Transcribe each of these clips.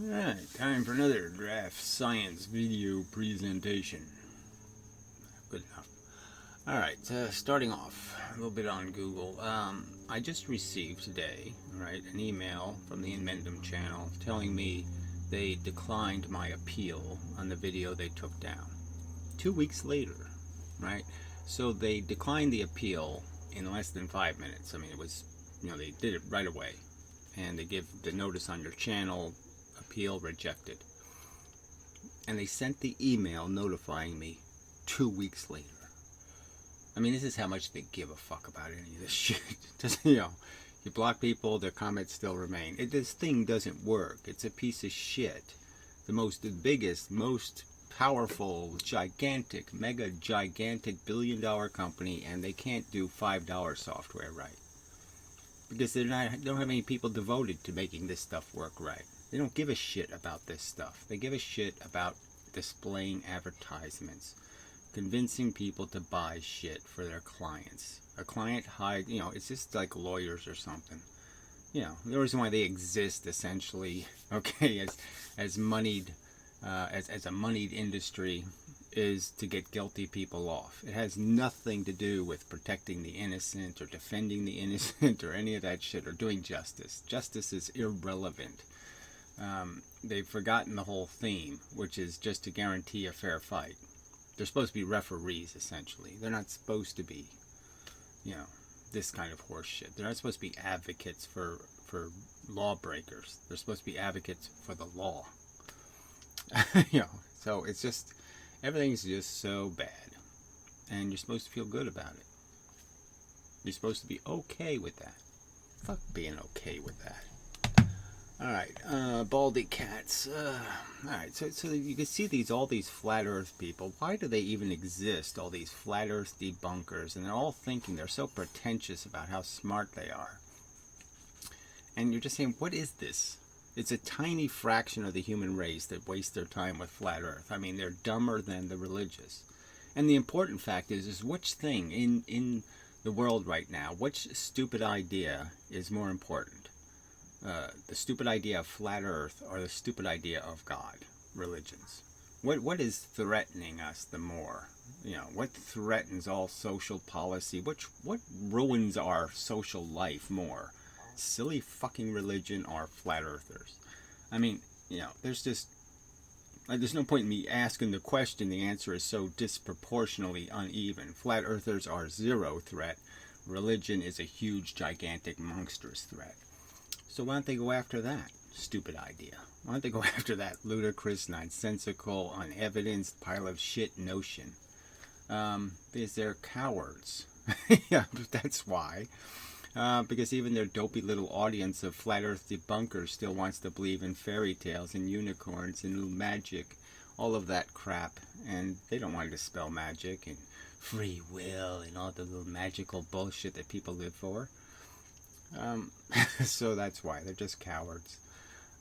Alright, time for another draft science video presentation. Good enough. Alright, starting off a little bit on Google. I just received today, right, an email from the Inmendum channel telling me they declined my appeal on the video they took down. 2 weeks later, right? So they declined the appeal in less than 5 minutes. I mean, it was, they did it right away. And they give the notice on your channel, appeal rejected. And they sent the email notifying me 2 weeks later. I mean, this is how much they give a fuck about any of this shit. Just, you block people, their comments still remain. This thing doesn't work. It's a piece of shit. The biggest, most powerful, gigantic, mega gigantic billion-dollar company, and they can't do $5 software right. Because they don't have any people devoted to making this stuff work right. They don't give a shit about this stuff. They give a shit about displaying advertisements, convincing people to buy shit for their clients. A client hired, it's just like lawyers or something. The reason why they exist, essentially, okay, as moneyed, as a moneyed industry, is to get guilty people off. It has nothing to do with protecting the innocent or defending the innocent or any of that shit or doing justice. Justice is irrelevant. They've forgotten the whole theme, which is just to guarantee a fair fight. They're supposed to be referees, essentially. They're not supposed to be, this kind of horse shit. They're not supposed to be advocates for lawbreakers. They're supposed to be advocates for the law. So it's just, everything's just so bad. And you're supposed to feel good about it. You're supposed to be okay with that. Fuck being okay with that. Alright, Baldy Catz. Alright, so you can see all these flat earth people. Why do they even exist, all these flat earth debunkers? And they're all thinking, they're so pretentious about how smart they are. And you're just saying, what is this? It's a tiny fraction of the human race that waste their time with flat earth. I mean, they're dumber than the religious. And the important fact is which thing in the world right now, which stupid idea is more important? The stupid idea of flat earth or the stupid idea of God, religions? What is threatening us the more? What threatens all social policy? What ruins our social life more? Silly fucking religion or flat earthers? I mean, there's no point in me asking the question. The answer is so disproportionately uneven. Flat earthers are zero threat. Religion is a huge, gigantic, monstrous threat. So why don't they go after that stupid idea? Why don't they go after that ludicrous, nonsensical, unevidenced pile of shit notion? Because they're cowards. Yeah, that's why. Because even their dopey little audience of flat earth debunkers still wants to believe in fairy tales and unicorns and magic, all of that crap, and they don't want to dispel magic and free will and all the little magical bullshit that people live for. So that's why they're just cowards.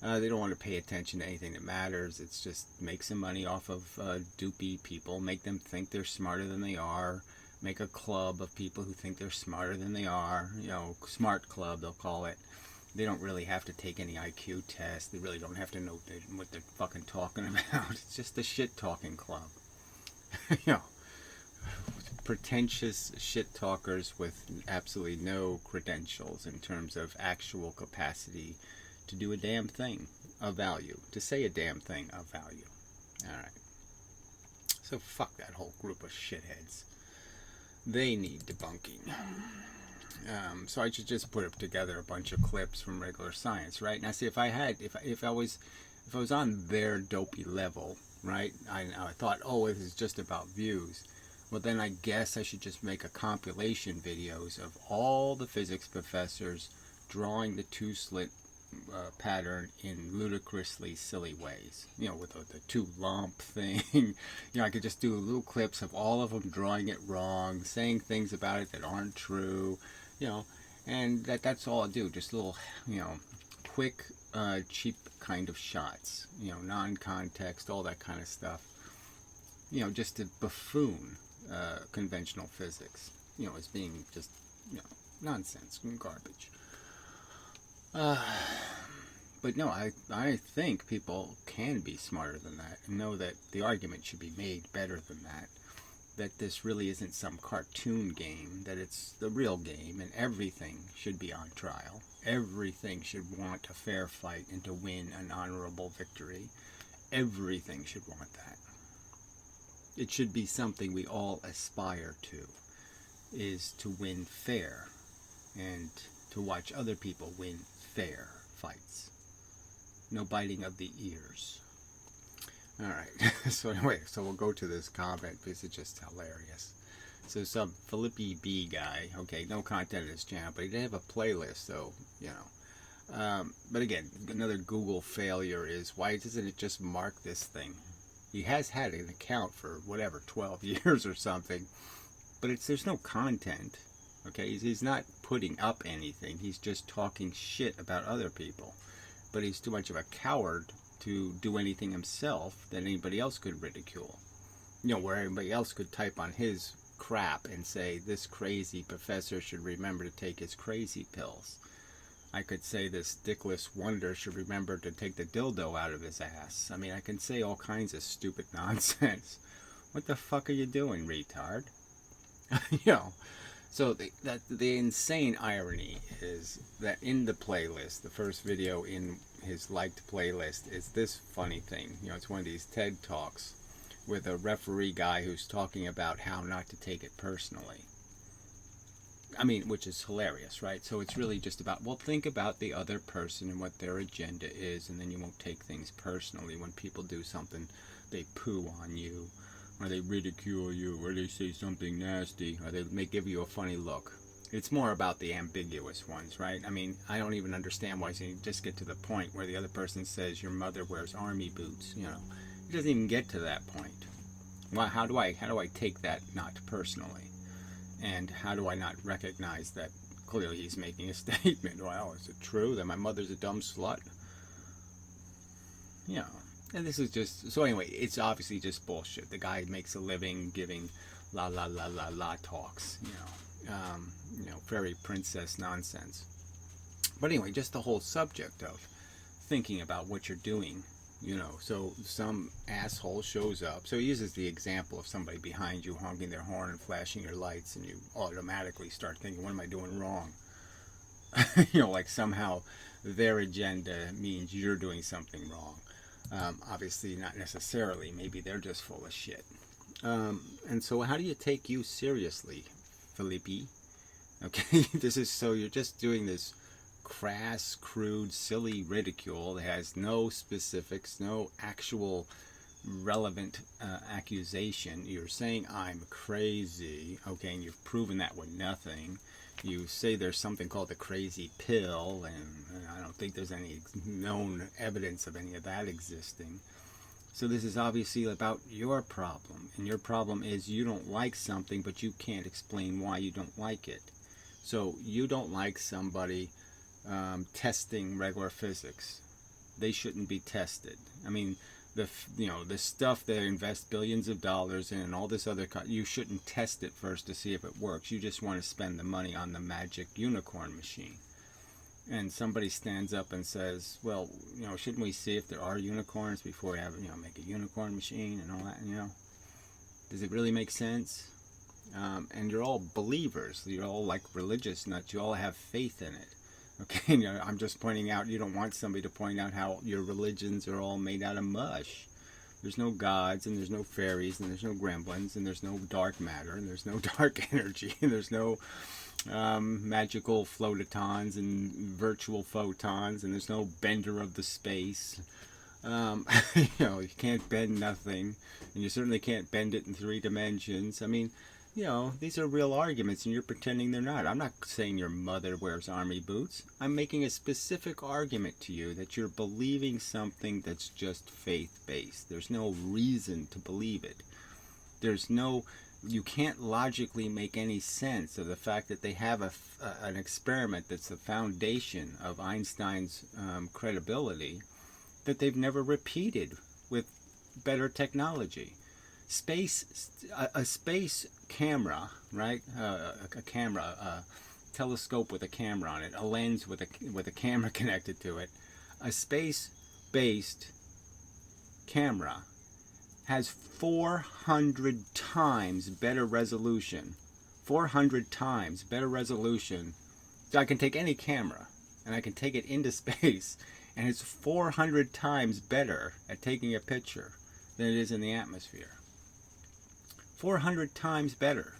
They don't want to pay attention to anything that matters. It's just make some money off of doopy people, make them think they're smarter than they are. Make a club of people who think they're smarter than they are. Smart club, they'll call it. They don't really have to take any IQ test. They really don't have to know what they're fucking talking about. It's just a shit-talking club. Pretentious shit-talkers with absolutely no credentials in terms of actual capacity to do a damn thing of value. To say a damn thing of value. Alright. So fuck that whole group of shitheads. They need debunking. So I should just put together a bunch of clips from regular science, right? Now, see, if I was on their dopey level, right? I thought, oh, it is just about views. Well, then I guess I should just make a compilation videos of all the physics professors drawing the two-slit pattern in ludicrously silly ways. With the two lump thing. I could just do little clips of all of them drawing it wrong, saying things about it that aren't true, and that's all I do. Just little, quick, cheap kind of shots, non-context, all that kind of stuff. Just to buffoon conventional physics, as being just, nonsense and garbage. But no, I think people can be smarter than that and know that the argument should be made better than that. That this really isn't some cartoon game, that it's the real game, and everything should be on trial. Everything should want a fair fight and to win an honorable victory. Everything should want that. It should be something we all aspire to, is to win fair and to watch other people win fair fights. No biting of the ears. Alright, so anyway, so we'll go to this comment because it's just hilarious. So some Philippi B guy, okay, no content in his channel, but he did have a playlist, so, you know. But again, another Google failure is, why doesn't it just mark this thing? He has had an account for, whatever, 12 years or something, but there's no content, okay? He's not putting up anything, he's just talking shit about other people. But he's too much of a coward to do anything himself that anybody else could ridicule. You know, where everybody else could type on his crap and say, this crazy professor should remember to take his crazy pills. I could say this dickless wonder should remember to take the dildo out of his ass. I mean, I can say all kinds of stupid nonsense. What the fuck are you doing, retard? You know. So the insane irony is that in the playlist, the first video in his liked playlist is this funny thing. You know, it's one of these TED Talks with a referee guy who's talking about how not to take it personally. I mean, which is hilarious, right? So it's really just about, well, think about the other person and what their agenda is, and then you won't take things personally when people do something, they poo on you, or they ridicule you, or they say something nasty, or they may give you a funny look. It's more about the ambiguous ones, right? I mean, I don't even understand why you just get to the point where the other person says your mother wears army boots, you know. It doesn't even get to that point. Well, how do I take that not personally? And how do I not recognize that clearly he's making a statement? Well, is it true that my mother's a dumb slut? You know. And this is just, so anyway, it's obviously just bullshit. The guy makes a living giving la la la la la talks, you know, fairy princess nonsense. But anyway, just the whole subject of thinking about what you're doing, you know. So some asshole shows up. So he uses the example of somebody behind you honking their horn and flashing your lights, and you automatically start thinking, what am I doing wrong? You know, like somehow their agenda means you're doing something wrong. Obviously not necessarily, maybe they're just full of shit. And so how do you take you seriously, Philippi? Okay, this is, so you're just doing this crass, crude, silly ridicule that has no specifics, no actual relevant accusation. You're saying I'm crazy, okay, and you've proven that with nothing. You say there's something called the crazy pill, and I don't think there's any known evidence of any of that existing. So this is obviously about your problem, and your problem is you don't like something, but you can't explain why you don't like it. So you don't like somebody testing regular physics. They shouldn't be tested. I mean, the stuff they invest billions of dollars in and all this other, you shouldn't test it first to see if it works. You just want to spend the money on the magic unicorn machine. And somebody stands up and says, well, you know, shouldn't we see if there are unicorns before we have, you know, make a unicorn machine and all that, you know? Does it really make sense? And you're all believers. You're all like religious nuts. You all have faith in it. Okay, you know, I'm just pointing out, you don't want somebody to point out how your religions are all made out of mush. There's no gods, and there's no fairies, and there's no gremlins, and there's no dark matter, and there's no dark energy, and there's no magical flotatons and virtual photons, and there's no bender of the space. You know, you can't bend nothing, and you certainly can't bend it in 3 dimensions. I mean, you know, these are real arguments, and you're pretending they're not. I'm not saying your mother wears army boots. I'm making a specific argument to you that you're believing something that's just faith-based. There's no reason to believe it. You can't logically make any sense of the fact that they have an experiment that's the foundation of Einstein's credibility that they've never repeated with better technology. A space camera, right? A telescope with a camera on it, a lens with a camera connected to it, A space-based camera has 400 times better resolution. 400 times better resolution. So I can take any camera and I can take it into space, and it's 400 times better at taking a picture than it is in the atmosphere. 400 times better.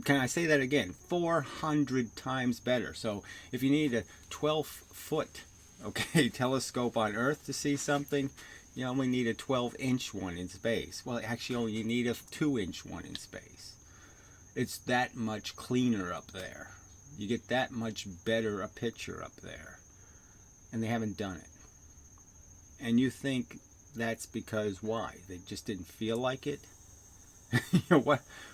Can I say that again? 400 times better. So if you need a 12-foot, telescope on Earth to see something, you only need a 12-inch one in space. Well, actually, you need a 2-inch one in space. It's that much cleaner up there. You get that much better a picture up there. And they haven't done it. And you think that's because why? They just didn't feel like it?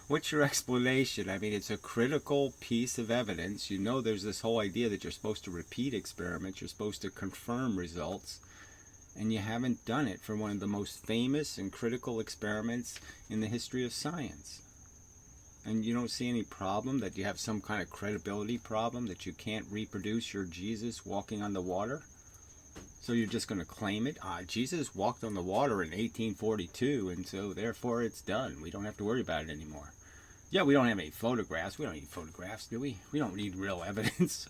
What's your explanation? I mean, it's a critical piece of evidence. You know, there's this whole idea that you're supposed to repeat experiments, you're supposed to confirm results, and you haven't done it for one of the most famous and critical experiments in the history of science. And you don't see any problem that you have some kind of credibility problem that you can't reproduce your Jesus walking on the water? So you're just going to claim it? Jesus walked on the water in 1842, and so therefore it's done. We don't have to worry about it anymore. Yeah, we don't have any photographs. We don't need photographs, do we? We don't need real evidence.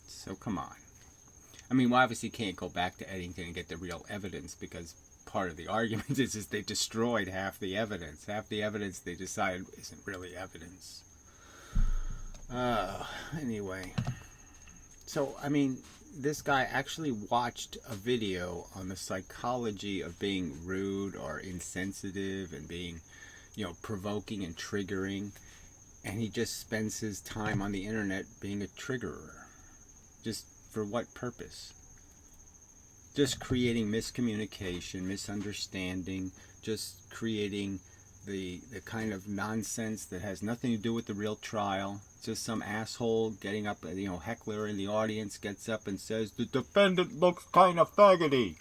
So come on. I mean, we obviously can't go back to Eddington and get the real evidence, because part of the argument is they destroyed half the evidence. Half the evidence they decided isn't really evidence. Anyway. So, I mean, this guy actually watched a video on the psychology of being rude or insensitive and being, provoking and triggering. And he just spends his time on the internet being a triggerer. Just for what purpose? Just creating miscommunication, misunderstanding, just creating the kind of nonsense that has nothing to do with the real trial. Just some asshole getting up, heckler in the audience gets up and says, the defendant looks kind of faggoty.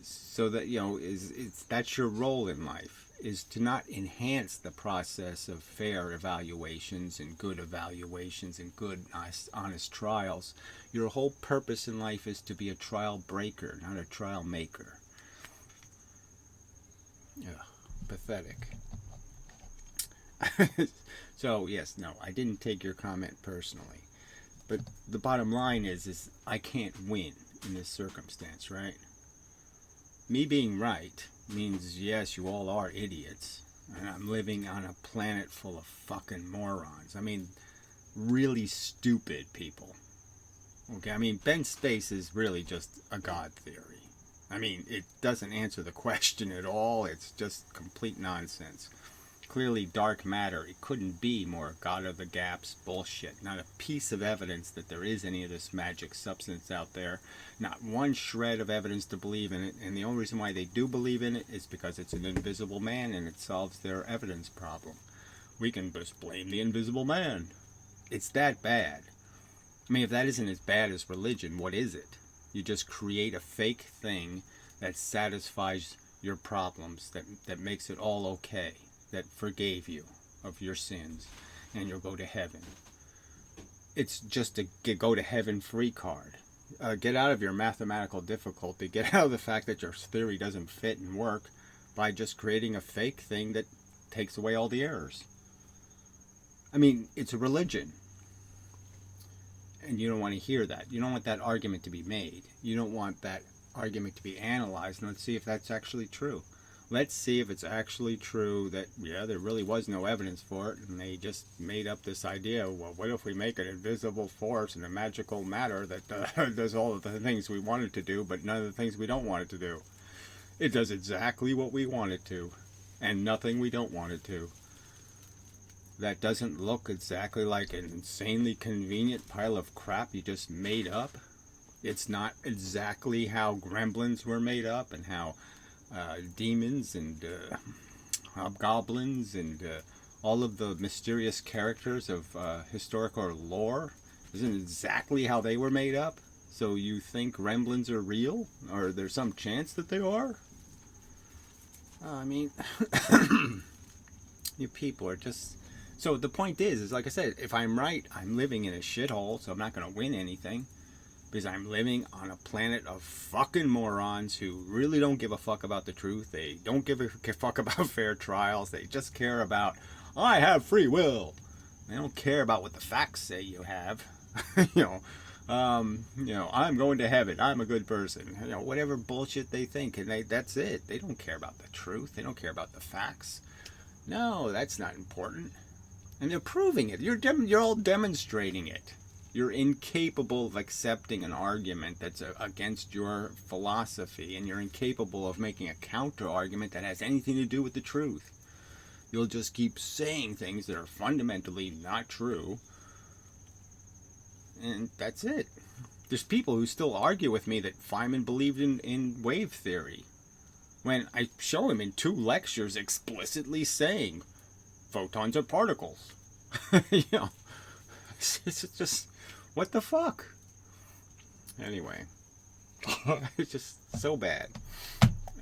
So that, that's your role in life, is to not enhance the process of fair evaluations and good honest trials. Your whole purpose in life is to be a trial breaker, not a trial maker. Pathetic. So, yes, no, I didn't take your comment personally. But the bottom line is I can't win in this circumstance, right? Me being right means, yes, you all are idiots. And I'm living on a planet full of fucking morons. I mean, really stupid people. Okay, I mean, Ben Space is really just a God theory. I mean, it doesn't answer the question at all. It's just complete nonsense. Clearly dark matter. It couldn't be more God of the gaps bullshit. Not a piece of evidence that there is any of this magic substance out there. Not one shred of evidence to believe in it. And the only reason why they do believe in it is because it's an invisible man and it solves their evidence problem. We can just blame the invisible man. It's that bad. I mean, if that isn't as bad as religion, what is it? You just create a fake thing that satisfies your problems, that makes it all okay, that forgave you of your sins, and you'll go to heaven. It's just a go to heaven free card. Get out of your mathematical difficulty. Get out of the fact that your theory doesn't fit and work by just creating a fake thing that takes away all the errors. I mean, it's a religion. And you don't want to hear that. You don't want that argument to be made. You don't want that argument to be analyzed. And let's see if that's actually true. Let's see if it's actually true that, yeah, there really was no evidence for it, and they just made up this idea, well, what if we make an invisible force and a magical matter that does all of the things we want it to do, but none of the things we don't want it to do? It does exactly what we want it to, and nothing we don't want it to. That doesn't look exactly like an insanely convenient pile of crap you just made up. It's not exactly how gremlins were made up, and how demons and hobgoblins and all of the mysterious characters of historical lore isn't exactly how they were made up. So you think gremlins are real, or there's some chance that they are? I mean, you people are just So the point is like I said, if I'm right, I'm living in a shithole, so I'm not going to win anything. Because I'm living on a planet of fucking morons who really don't give a fuck about the truth. They don't give a fuck about fair trials. They just care about, I have free will. They don't care about what the facts say you have. I'm going to heaven. I'm a good person. Whatever bullshit they think, and that's it. They don't care about the truth. They don't care about the facts. No, that's not important. And they're proving it. You're all demonstrating it. You're incapable of accepting an argument that's against your philosophy, and you're incapable of making a counter argument that has anything to do with the truth. You'll just keep saying things that are fundamentally not true, and that's it. There's people who still argue with me that Feynman believed in wave theory, when I show him in 2 lectures explicitly saying photons are particles. It's just, what the fuck? Anyway, it's just so bad.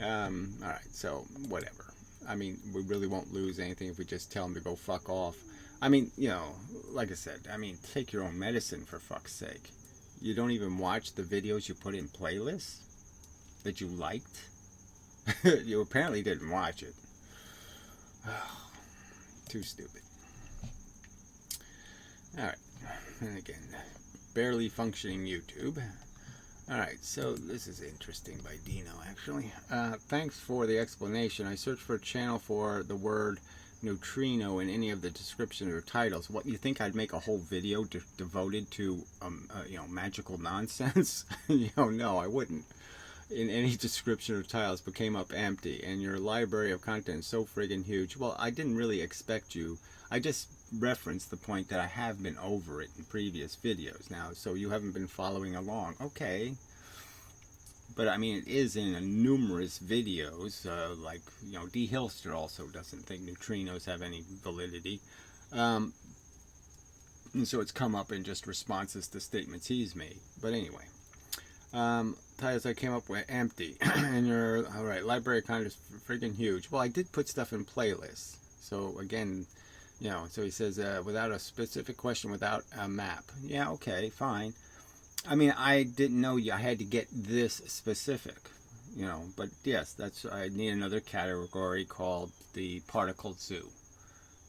Alright, so whatever. I mean, we really won't lose anything if we just tell them to go fuck off. I mean, like I said, take your own medicine, for fuck's sake. You don't even watch the videos you put in playlists that you liked? You apparently didn't watch it. Too stupid. Alright, and again, barely functioning YouTube. Alright, so this is interesting by Dino, actually. Thanks for the explanation. I searched for a channel for the word neutrino in any of the description or titles. What, you think I'd make a whole video devoted to, magical nonsense? No, I wouldn't. In any description or titles, but came up empty, and your library of content is so friggin' huge. Well, I didn't really expect you. I just referenced the point that I have been over it in previous videos now, so you haven't been following along. Okay. But I mean, it is in numerous videos, D. Hilster also doesn't think neutrinos have any validity. And so it's come up in just responses to statements he's made. But anyway. Titles I came up with, empty. And your, alright, library of content is freaking huge. Well, I did put stuff in playlists. So again, so he says, without a specific question, without a map. Yeah, okay, fine. I mean, I didn't know I had to get this specific, but yes, I need another category called the particle zoo.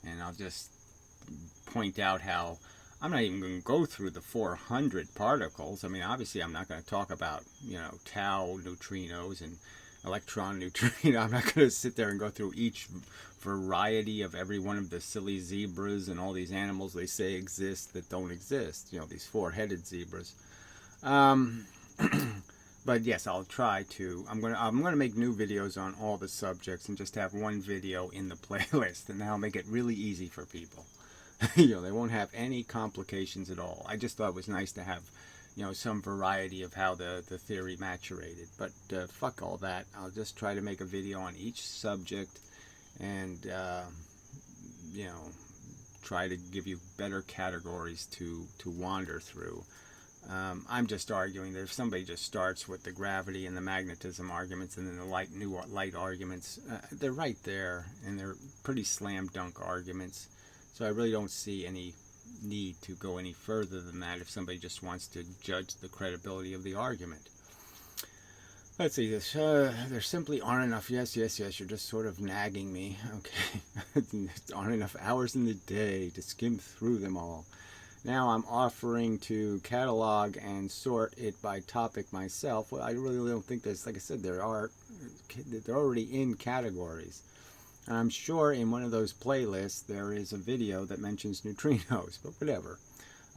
And I'll just point out how I'm not even going to go through the 400 particles. I mean, obviously, I'm not going to talk about, tau neutrinos and electron neutrino. I'm not going to sit there and go through each variety of every one of the silly zebras and all these animals they say exist that don't exist. These 4-headed zebras. But yes, I'll try to. I'm gonna make new videos on all the subjects and just have one video in the playlist, and that'll make it really easy for people. They won't have any complications at all. I just thought it was nice to have, some variety of how the theory maturated. But fuck all that. I'll just try to make a video on each subject, and try to give you better categories to wander through. I'm just arguing that if somebody just starts with the gravity and the magnetism arguments and then the new light arguments, they're right there, and they're pretty slam dunk arguments. So I really don't see any need to go any further than that if somebody just wants to judge the credibility of the argument. Let's see this. There simply aren't enough. Yes, you're just sort of nagging me. Okay. There aren't enough hours in the day to skim through them all. Now I'm offering to catalog and sort it by topic myself. Well, I really don't think there's, like I said, they're already in categories. And I'm sure in one of those playlists there is a video that mentions neutrinos, but whatever.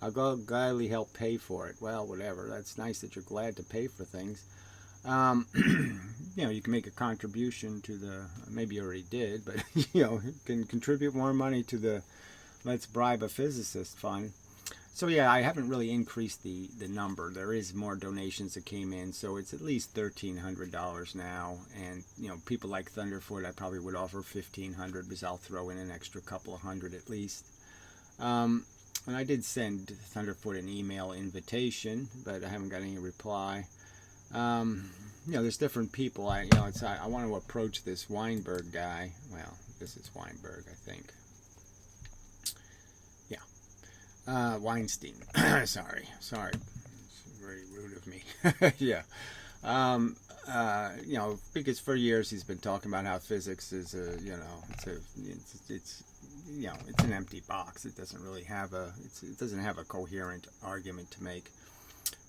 I'll gladly help pay for it. Well, whatever. That's nice that you're glad to pay for things. You can make a contribution to the, maybe you already did, but you can contribute more money to the Let's Bribe a Physicist fund. So yeah, I haven't really increased the number. There is more donations that came in, so it's at least $1,300 now. And people like Thunderfoot, I probably would offer $1,500 because I'll throw in an extra couple of hundred at least. And I did send Thunderfoot an email invitation, but I haven't got any reply. There's different people. I want to approach this Weinberg guy. Well, this is Weinberg, I think. Weinstein. Sorry. It's very rude of me. Yeah. You know, because for years he's been talking about how physics is a, you know, it's you know, it's an empty box. It doesn't really have it doesn't have a coherent argument to make.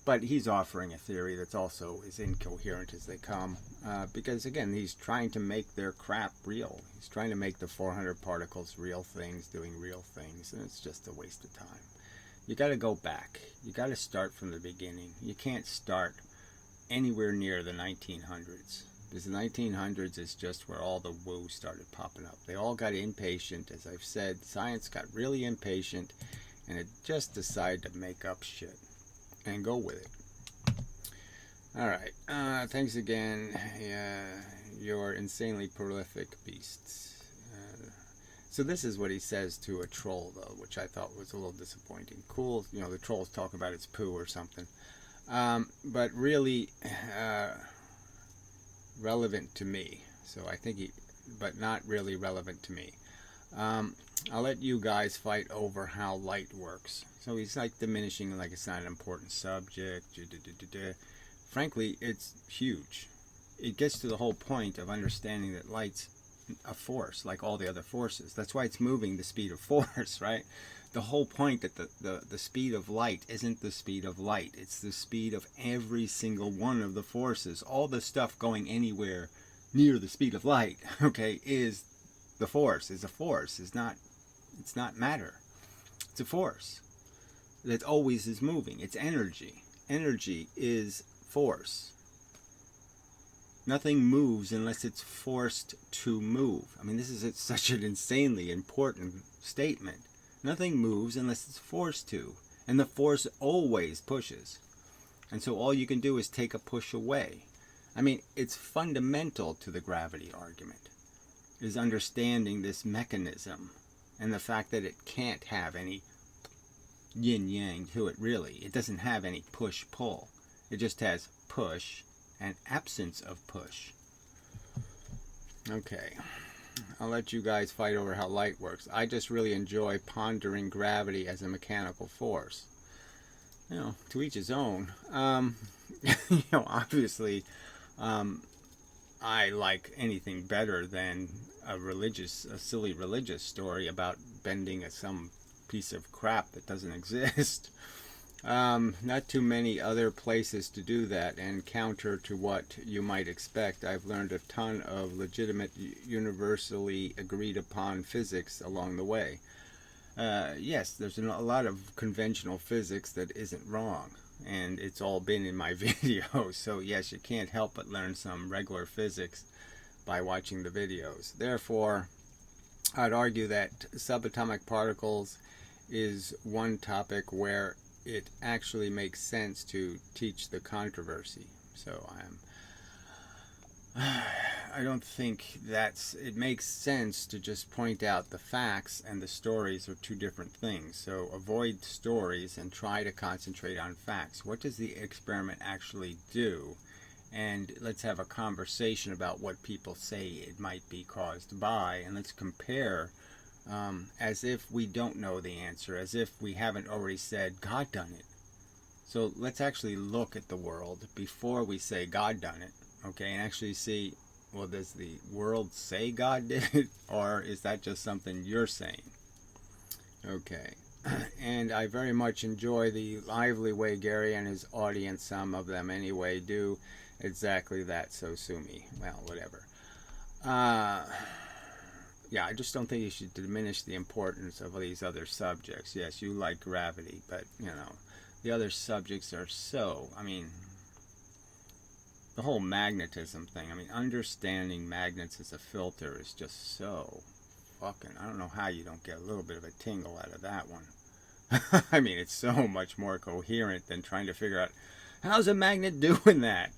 But he's offering a theory that's also as incoherent as they come, because again, he's trying to make their crap real. He's trying to make the 400 particles real things, doing real things, and it's just a waste of time. You got to go back. You got to start from the beginning. You can't start anywhere near the 1900s, because the 1900s is just where all the woo started popping up. They all got impatient, as I've said. Science got really impatient, and it just decided to make up shit and go with it. Alright, thanks again. You're insanely prolific beasts. So this is what he says to a troll, though, which I thought was a little disappointing. Cool, you know, the trolls talk about its poo or something. But really relevant to me. So I think but not really relevant to me. I'll let you guys fight over how light works. So he's like diminishing like it's not an important subject. Frankly, it's huge. It gets to the whole point of understanding that light's a force, like all the other forces. That's why it's moving the speed of force, right? The whole point that the speed of light isn't the speed of light. It's the speed of every single one of the forces. All the stuff going anywhere near the speed of light, okay, is the force. Is a force. It's not matter. It's a force that always is moving. It's energy. Energy is force. Nothing moves unless it's forced to move. I mean, this is such an insanely important statement. Nothing moves unless it's forced to. And the force always pushes. And so all you can do is take a push away. I mean, it's fundamental to the gravity argument, is understanding this mechanism and the fact that it can't have any yin-yang to it, really. It doesn't have any push-pull. It just has push and absence of push. Okay. I'll let you guys fight over how light works. I just really enjoy pondering gravity as a mechanical force. You know, to each his own. You know, obviously, I like anything better than a silly religious story about bending some piece of crap that doesn't exist. Not too many other places to do that, and counter to what you might expect, I've learned a ton of legitimate, universally agreed upon physics along the way. Yes, there's a lot of conventional physics that isn't wrong, and it's all been in my videos, so yes, you can't help but learn some regular physics by watching the videos. Therefore, I'd argue that subatomic particles is one topic where it actually makes sense to teach the controversy. So I don't think it makes sense to just point out the facts and the stories are two different things. So avoid stories and try to concentrate on facts. What does the experiment actually do? And let's have a conversation about what people say it might be caused by, and let's compare as if we don't know the answer, as if we haven't already said God done it. So let's actually look at the world before we say God done it, okay, and actually see, well, does the world say God did it, or is that just something you're saying? Okay. And I very much enjoy the lively way Gary and his audience, some of them anyway, do exactly that, so sue me. Well, whatever. Yeah, I just don't think you should diminish the importance of these other subjects. Yes, you like gravity, but, you know, the other subjects are so, I mean, the whole magnetism thing, I mean, understanding magnets as a filter is just so fucking, I don't know how you don't get a little bit of a tingle out of that one. I mean, it's so much more coherent than trying to figure out, how's a magnet doing that?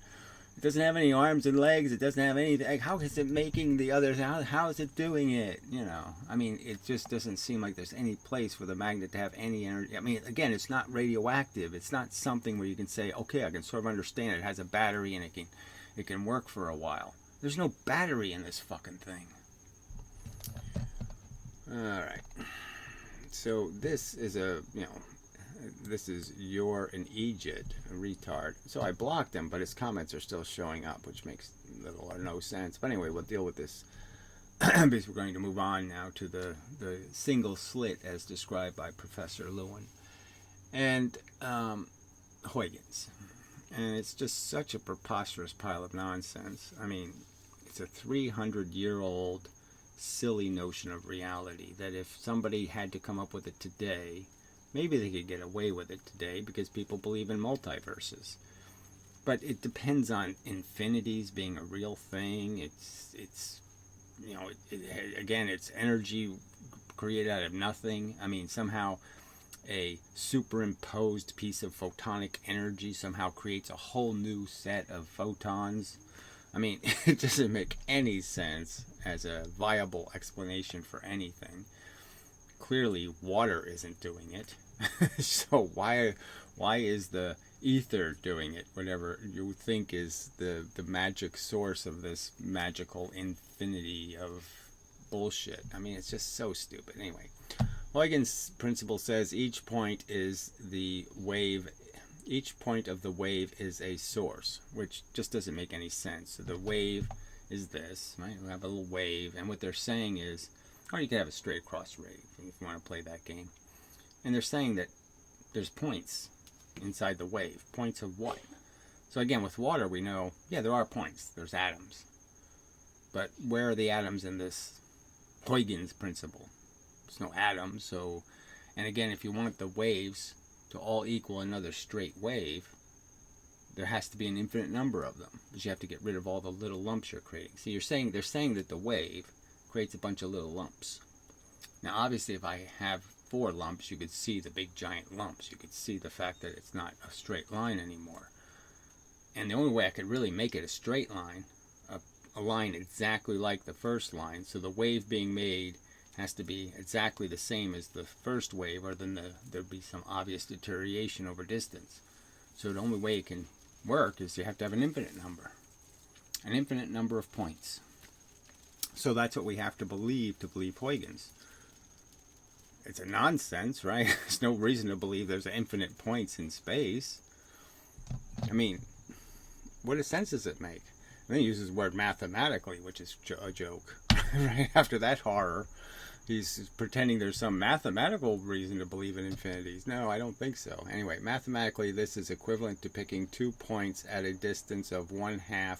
It doesn't have any arms and legs. It doesn't have anything. How is it making the others? How is it doing it? You know, I mean, it just doesn't seem like there's any place for the magnet to have any energy. I mean, again, it's not radioactive. It's not something where you can say, okay, I can sort of understand it. It has a battery and it can work for a while. There's no battery in this fucking thing. All right. So this is a, you know, this is you're an Egypt, a retard. So I blocked him, but his comments are still showing up, which makes little or no sense. But anyway, we'll deal with this. Because we're going to move on now to the single slit as described by Professor Lewin and Huygens. And it's just such a preposterous pile of nonsense. I mean, it's a 300-year-old silly notion of reality that if somebody had to come up with it today, maybe they could get away with it today because people believe in multiverses. But it depends on infinities being a real thing. It's you know, again, it's energy created out of nothing. I mean, somehow a superimposed piece of photonic energy somehow creates a whole new set of photons. I mean, it doesn't make any sense as a viable explanation for anything. Clearly, water isn't doing it. So why is the ether doing it? Whatever you think is the magic source of this magical infinity of bullshit. I mean, it's just so stupid. Anyway, Huygens' principle says each point is the wave. Each point of the wave is a source, which just doesn't make any sense. So the wave is this, right? We have a little wave, and what they're saying is, or you could have a straight across wave if you want to play that game. And they're saying that there's points inside the wave. Points of what? So again, with water, we know, yeah, there are points. There's atoms. But where are the atoms in this Huygens principle? There's no atoms. So, and again, if you want the waves to all equal another straight wave, there has to be an infinite number of them, because you have to get rid of all the little lumps you're creating. So they're saying that the wave creates a bunch of little lumps. Now, obviously, if I have 4 lumps, you could see the big giant lumps. You could see the fact that it's not a straight line anymore. And the only way I could really make it a straight line, a line exactly like the first line, so the wave being made has to be exactly the same as the first wave, or then there'd be some obvious deterioration over distance. So the only way it can work is you have to have an infinite number of points. So that's what we have to believe Huygens. It's a nonsense, right? There's no reason to believe there's infinite points in space. I mean, what sense does it make? And then he uses the word mathematically, which is a joke. Right after that horror, he's pretending there's some mathematical reason to believe in infinities. No, I don't think so. Anyway, mathematically, this is equivalent to picking 2 points at a distance of 1/2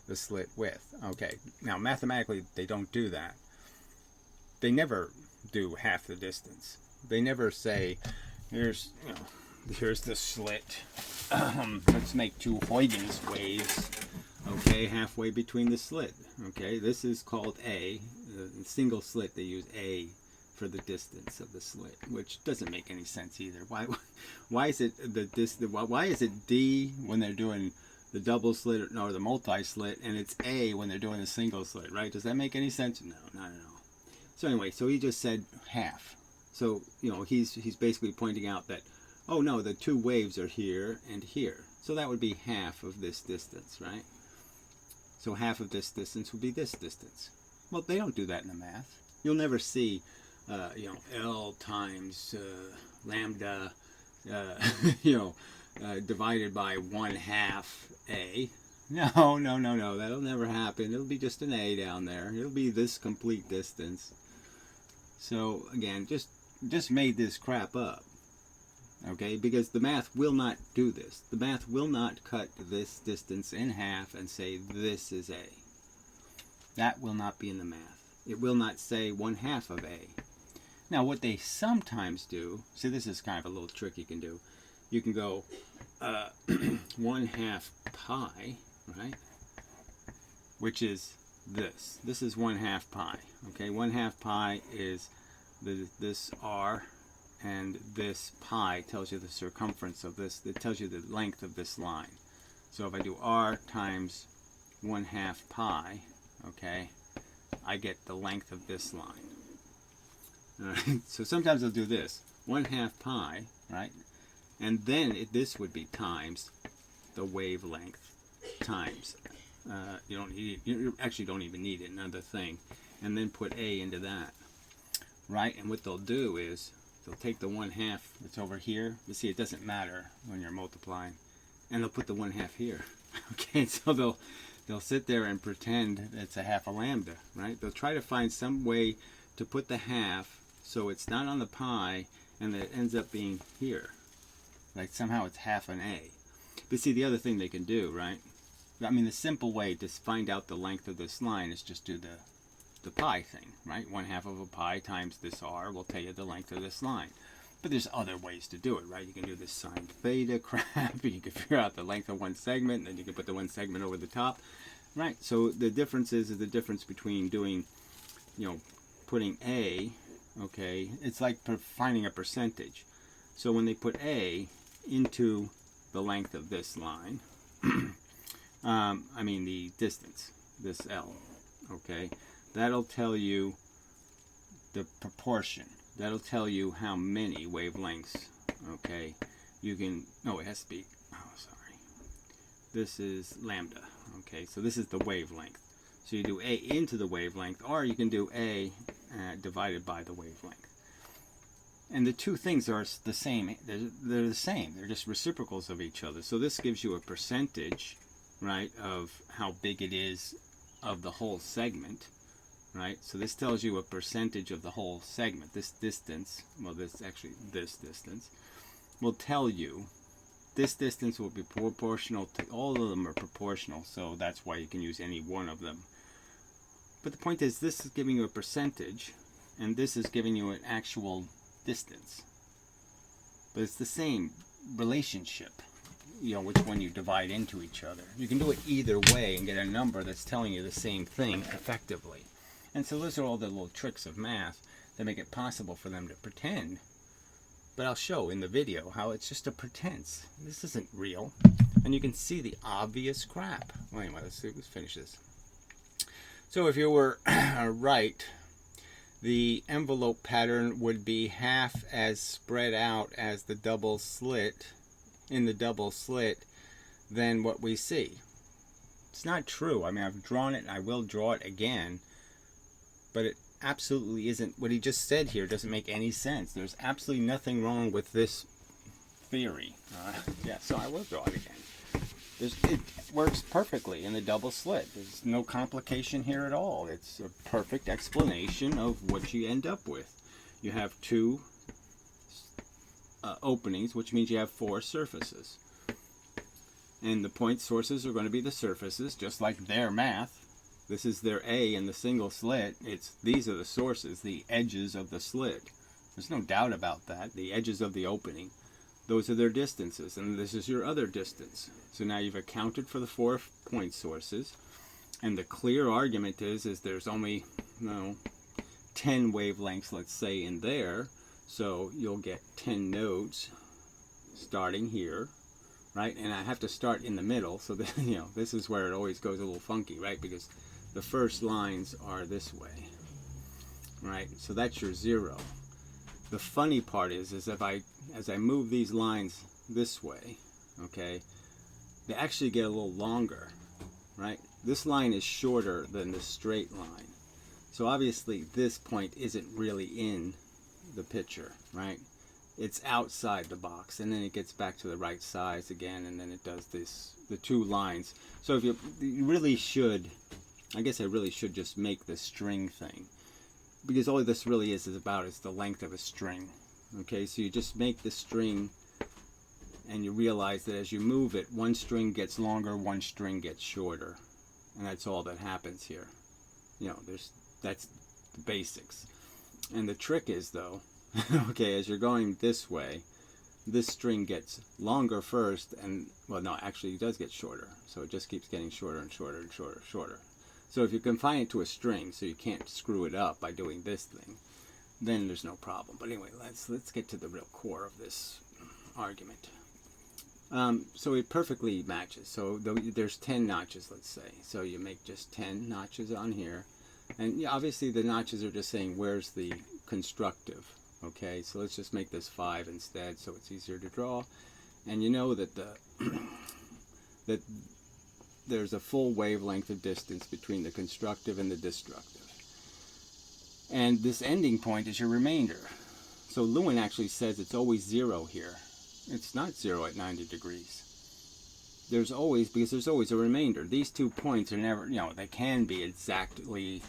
the slit width. Okay, now mathematically, they don't do that. They never do half the distance. They never say, here's the slit. Let's make 2 Huygens waves. Okay, halfway between the slit. Okay, this is called A. The single slit, they use A for the distance of the slit, which doesn't make any sense either. Why is it why is it D when they're doing the double slit or the multi slit, and it's A when they're doing the single slit, right? Does that make any sense? No, not at all. So anyway, so he just said half. So, he's basically pointing out that, oh no, the 2 waves are here and here. So that would be half of this distance, right? So half of this distance would be this distance. Well, they don't do that in the math. You'll never see, L times lambda, divided by 1/2 A. No, that'll never happen. It'll be just an A down there. It'll be this complete distance. So again, just made this crap up. Okay, because the math will not do this. The math will not cut this distance in half and say this is A. That will not be in the math. It will not say 1/2 of A. Now what they sometimes do, see, this is kind of a little trick you can do. You can go 1/2 pi, right? Which is this. This is 1/2 pi. Okay, 1/2 pi is this R, and this pi tells you the circumference of this. It tells you the length of this line. So if I do R times 1/2 pi, okay, I get the length of this line. All right. So sometimes I'll do this, 1/2 pi, right? And then this would be times the wavelength times. You actually don't even need it, another thing. And then put A into that, right? And what they'll do is they'll take the 1/2 that's over here. You see, it doesn't matter when you're multiplying, and they'll put the 1/2 here. Okay, so they'll sit there and pretend it's a half a lambda, right? They'll try to find some way to put the half so it's not on the pi, and it ends up being here. Like somehow it's half an a. But see, the other thing they can do, right? I mean, the simple way to find out the length of this line is just do the pi thing, right? 1/2 of a pi times this r will tell you the length of this line. But there's other ways to do it, right? You can do this sine theta crap. You can figure out the length of one segment, and then you can put the one segment over the top, right? So the difference is the difference between doing, you know, putting a, okay, it's like finding a percentage. So when they put a into the length of this line, I mean the distance, this L, okay, that'll tell you the proportion. That'll tell you how many wavelengths, okay, you can, no, it has to be, oh, sorry, this is lambda, okay, so this is the wavelength. So you do A into the wavelength, or you can do A divided by the wavelength. And the two things are the same. They're the same. They're just reciprocals of each other. So this gives you a percentage, right, of how big it is of the whole segment, right? So this tells you a percentage of the whole segment. This distance, well, this distance will tell you this distance will be proportional to, all of them are proportional, so that's why you can use any one of them. But the point is, this is giving you a percentage, and this is giving you an actual distance. But it's the same relationship, you know, which one you divide into each other. You can do it either way and get a number that's telling you the same thing effectively. And so those are all the little tricks of math that make it possible for them to pretend. But I'll show in the video how it's just a pretense. This isn't real. And you can see the obvious crap. Well, anyway, let's finish this. So if you were right, the envelope pattern would be half as spread out as the double slit, in the double slit, than what we see. It's not true. I mean, I've drawn it and I will draw it again, but it absolutely isn't. What he just said here doesn't make any sense. There's absolutely nothing wrong with this theory. Yeah, so I will draw it again. It works perfectly in the double slit. There's no complication here at all. It's a perfect explanation of what you end up with. You have two openings, which means you have 4 surfaces. And the point sources are going to be the surfaces, just like their math. This is their A in the single slit. These are the sources, the edges of the slit. There's no doubt about that. The edges of the opening. Those are their distances, and this is your other distance. So now you've accounted for the 4 point sources, and the clear argument is there's only 10 wavelengths, let's say, in there. So you'll get 10 nodes starting here, right? And I have to start in the middle, so that, you know, this is where it always goes a little funky, right? Because the first lines are this way, right? So that's your 0. The funny part is if as I move these lines this way, okay, they actually get a little longer, right? This line is shorter than the straight line. So obviously this point isn't really in the picture, right? It's outside the box, and then it gets back to the right size again, and then it does the 2 lines. So if you really should, I guess I really should just make the string thing. Because all this really is about is the length of a string. Okay, so you just make the string, and you realize that as you move it, one string gets longer, one string gets shorter, and that's all that happens here. You know, that's the basics. And the trick is, though, okay, as you're going this way, this string gets longer first, and, well, no, actually it does get shorter. So it just keeps getting shorter and shorter and shorter and shorter. So if you confine it to a string, so you can't screw it up by doing this thing, then there's no problem. But anyway, let's get to the real core of this argument. So it perfectly matches. So there's 10 notches, let's say. So you make just 10 notches on here. And obviously the notches are just saying where's the constructive. Okay, so let's just make this 5 instead so it's easier to draw. And you know that that there's a full wavelength of distance between the constructive and the destructive. And this ending point is your remainder. So Lewin actually says it's always 0 here. It's not 0 at 90 degrees. There's always a remainder. These 2 points are never, they can be exactly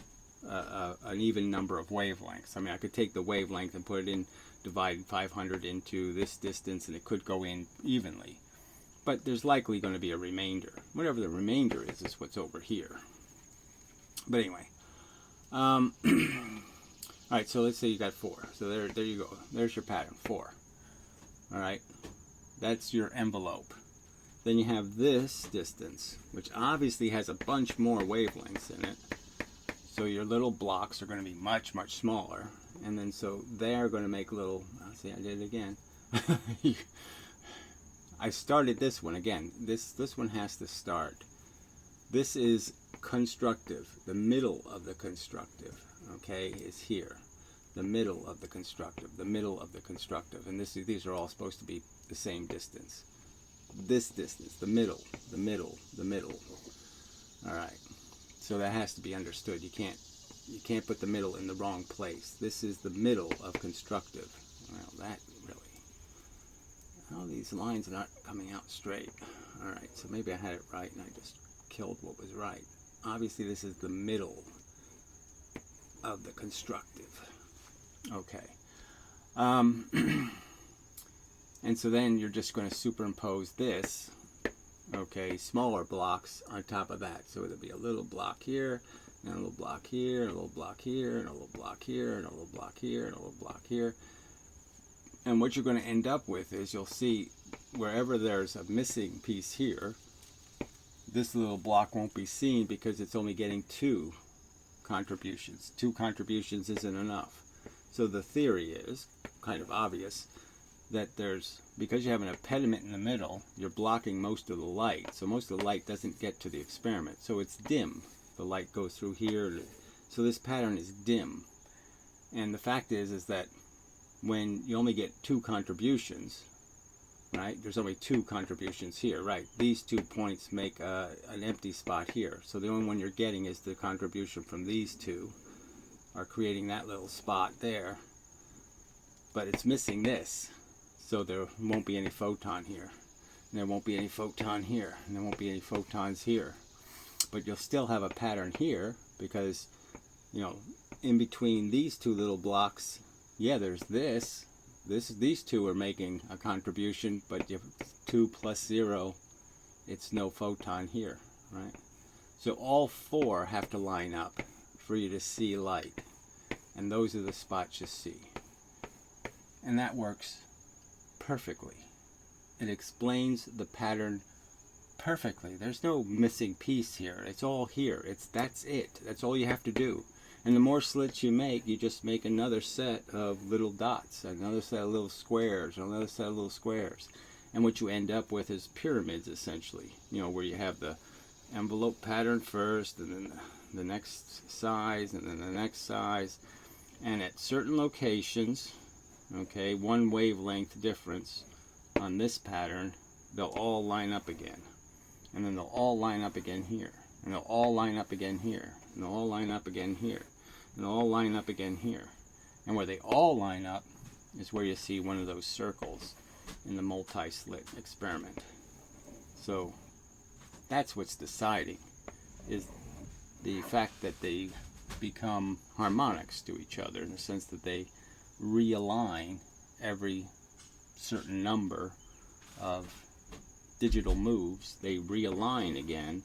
an even number of wavelengths. I mean, I could take the wavelength and put it in, divide 500 into this distance, and it could go in evenly. But there's likely going to be a remainder. Whatever the remainder is what's over here. But anyway. Alright, so let's say you got 4. So there you go. There's your pattern, 4. Alright, that's your envelope. Then you have this distance, which obviously has a bunch more wavelengths in it. So your little blocks are going to be much, much smaller. And then so they're going to make little, see, I did it again. I started this one again. This one has to start. This is constructive. The middle of the constructive, okay, is here. The middle of the constructive. The middle of the constructive. And these are all supposed to be the same distance. This distance, the middle, the middle, the middle. All right. So that has to be understood. You can't put the middle in the wrong place. This is the middle of constructive. Well, that really. Oh, these lines are not coming out straight. All right. So maybe I had it right and I just killed what was right. Obviously, this is the middle of the constructive. Okay. And so then you're just going to superimpose this, okay, smaller blocks on top of that. So it'll be a little block here, and a little block here, and a little block here, and a little block here, and a little block here, and a little block here. And what you're going to end up with is you'll see wherever there's a missing piece here, this little block won't be seen because it's only getting 2 contributions. 2 contributions isn't enough. So the theory is, kind of obvious, that because you have an impediment in the middle, you're blocking most of the light. So most of the light doesn't get to the experiment. So it's dim. The light goes through here. So this pattern is dim. And the fact is that when you only get 2 contributions, right, there's only 2 contributions here, right? These 2 points make an empty spot here. So the only one you're getting is the contribution from these 2 are creating that little spot there. But it's missing this. So there won't be any photon here. And there won't be any photon here. And there won't be any photons here. But you'll still have a pattern here because, in between these 2 little blocks, yeah, there's this. These 2 are making a contribution, but you 2 plus 0, it's no photon here, right? So all 4 have to line up for you to see light. And those are the spots you see. And that works perfectly. It explains the pattern perfectly. There's no missing piece here. It's all here. That's it. That's all you have to do. And the more slits you just make another set of little dots, another set of little squares, another set of little squares. And what you end up with is pyramids, essentially. Where you have the envelope pattern first, and then the next size, and then the next size. And at certain locations, okay, 1 wavelength difference on this pattern, they'll all line up again. And then they'll all line up again here. And they'll all line up again here. And they'll all line up again here. And they'll all line up again here. And where they all line up is where you see one of those circles in the multi-slit experiment. So that's what's deciding, is the fact that they become harmonics to each other, in the sense that they realign every certain number of digital moves. They realign again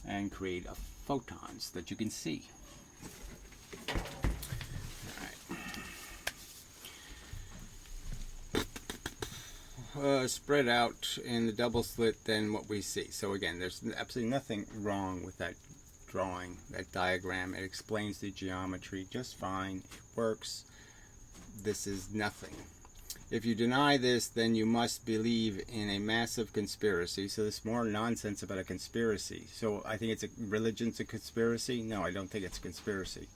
and create photons that you can see. Spread out in the double slit than what we see. So again, there's absolutely nothing wrong with that drawing, that diagram. It explains the geometry just fine. It works. This is nothing. If you deny this, then you must believe in a massive conspiracy. So there's more nonsense about a conspiracy. So I think religion's a conspiracy? No, I don't think it's a conspiracy.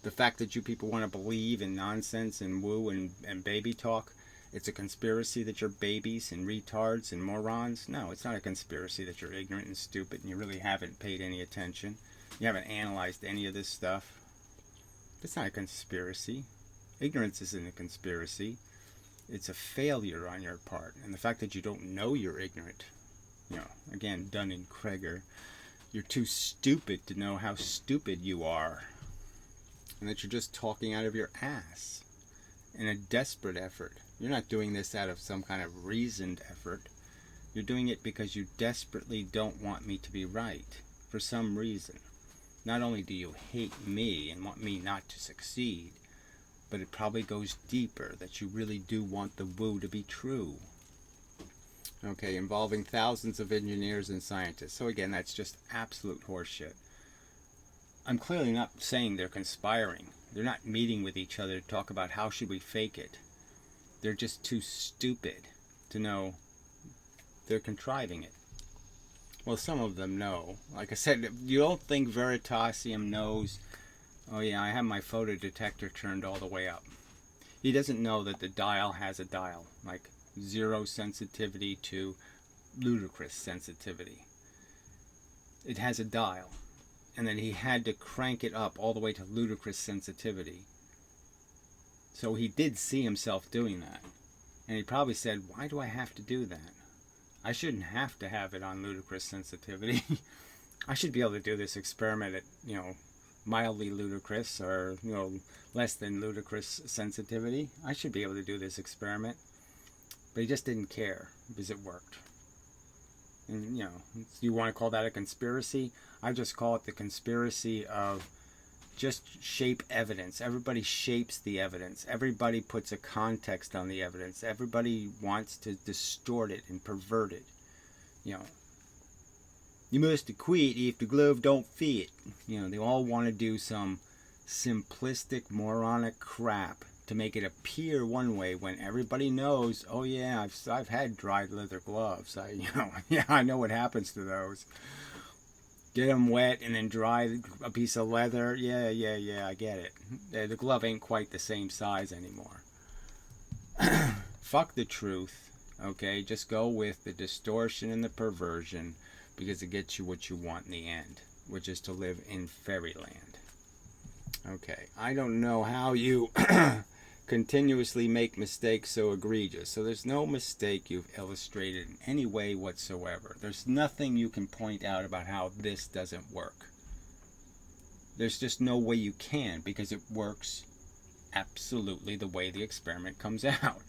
The fact that you people want to believe in nonsense and woo and baby talk, it's a conspiracy that you're babies and retards and morons? No, it's not a conspiracy that you're ignorant and stupid and you really haven't paid any attention. You haven't analyzed any of this stuff. It's not a conspiracy. Ignorance isn't a conspiracy. It's a failure on your part. And the fact that you don't know you're ignorant, again, Dunning-Kruger, you're too stupid to know how stupid you are. And that you're just talking out of your ass in a desperate effort. You're not doing this out of some kind of reasoned effort. You're doing it because you desperately don't want me to be right for some reason. Not only do you hate me and want me not to succeed, but it probably goes deeper, that you really do want the woo to be true. Okay, involving thousands of engineers and scientists. So again, that's just absolute horseshit. I'm clearly not saying they're conspiring. They're not meeting with each other to talk about how should we fake it. They're just too stupid to know they're contriving it. Well, some of them know. Like I said, you don't think Veritasium knows, oh yeah, I have my photo detector turned all the way up. He doesn't know that the dial has a dial, like 0 sensitivity to ludicrous sensitivity. It has a dial. And then he had to crank it up all the way to ludicrous sensitivity. So he did see himself doing that. And he probably said, why do I have to do that? I shouldn't have to have it on ludicrous sensitivity. I should be able to do this experiment at, mildly ludicrous or, less than ludicrous sensitivity. I should be able to do this experiment. But he just didn't care because it worked. And, you want to call that a conspiracy? I just call it the conspiracy of just shape evidence. Everybody shapes the evidence. Everybody puts a context on the evidence. Everybody wants to distort it and pervert it. You must quit if the glove don't fit. They all want to do some simplistic, moronic crap to make it appear one way when everybody knows, oh yeah, I've had dried leather gloves. I know what happens to those. Get them wet and then dry a piece of leather. Yeah, I get it. The glove ain't quite the same size anymore. Fuck the truth, okay? Just go with the distortion and the perversion because it gets you what you want in the end, which is to live in fairyland. Okay, I don't know how you continuously make mistakes so egregious. So there's no mistake you've illustrated in any way whatsoever. There's nothing you can point out about how this doesn't work. There's just no way you can, because it works absolutely the way the experiment comes out.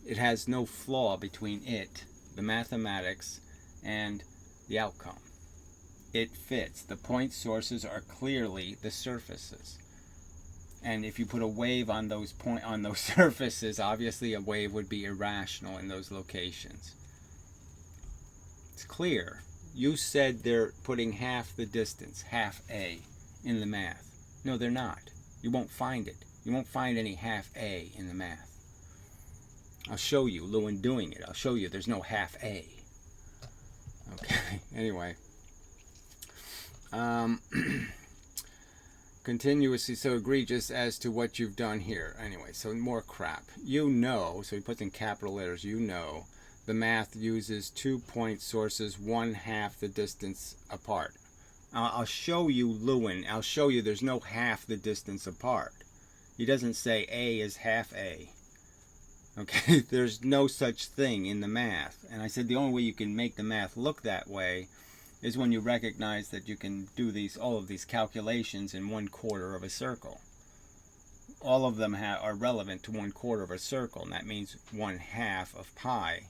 It has no flaw between it, the mathematics, and the outcome. It fits. The point sources are clearly the surfaces. And if you put a wave on those surfaces, obviously a wave would be irrational in those locations. It's clear. You said they're putting half the distance, half A, in the math. No, they're not. You won't find it. You won't find any half A in the math. I'll show you Lewin doing it. I'll show you there's no half A. Okay, anyway. Continuously so egregious as to what you've done here. Anyway, so more crap. So he puts in capital letters, the math uses 2 point sources 1/2 the distance apart. I'll show you Lewin. I'll show you there's no half the distance apart. He doesn't say A is half A. Okay, there's no such thing in the math. And I said the only way you can make the math look that way is when you recognize that you can do all of these calculations in 1/4 of a circle. All of them are relevant to 1/4 of a circle, and that means 1/2 of pi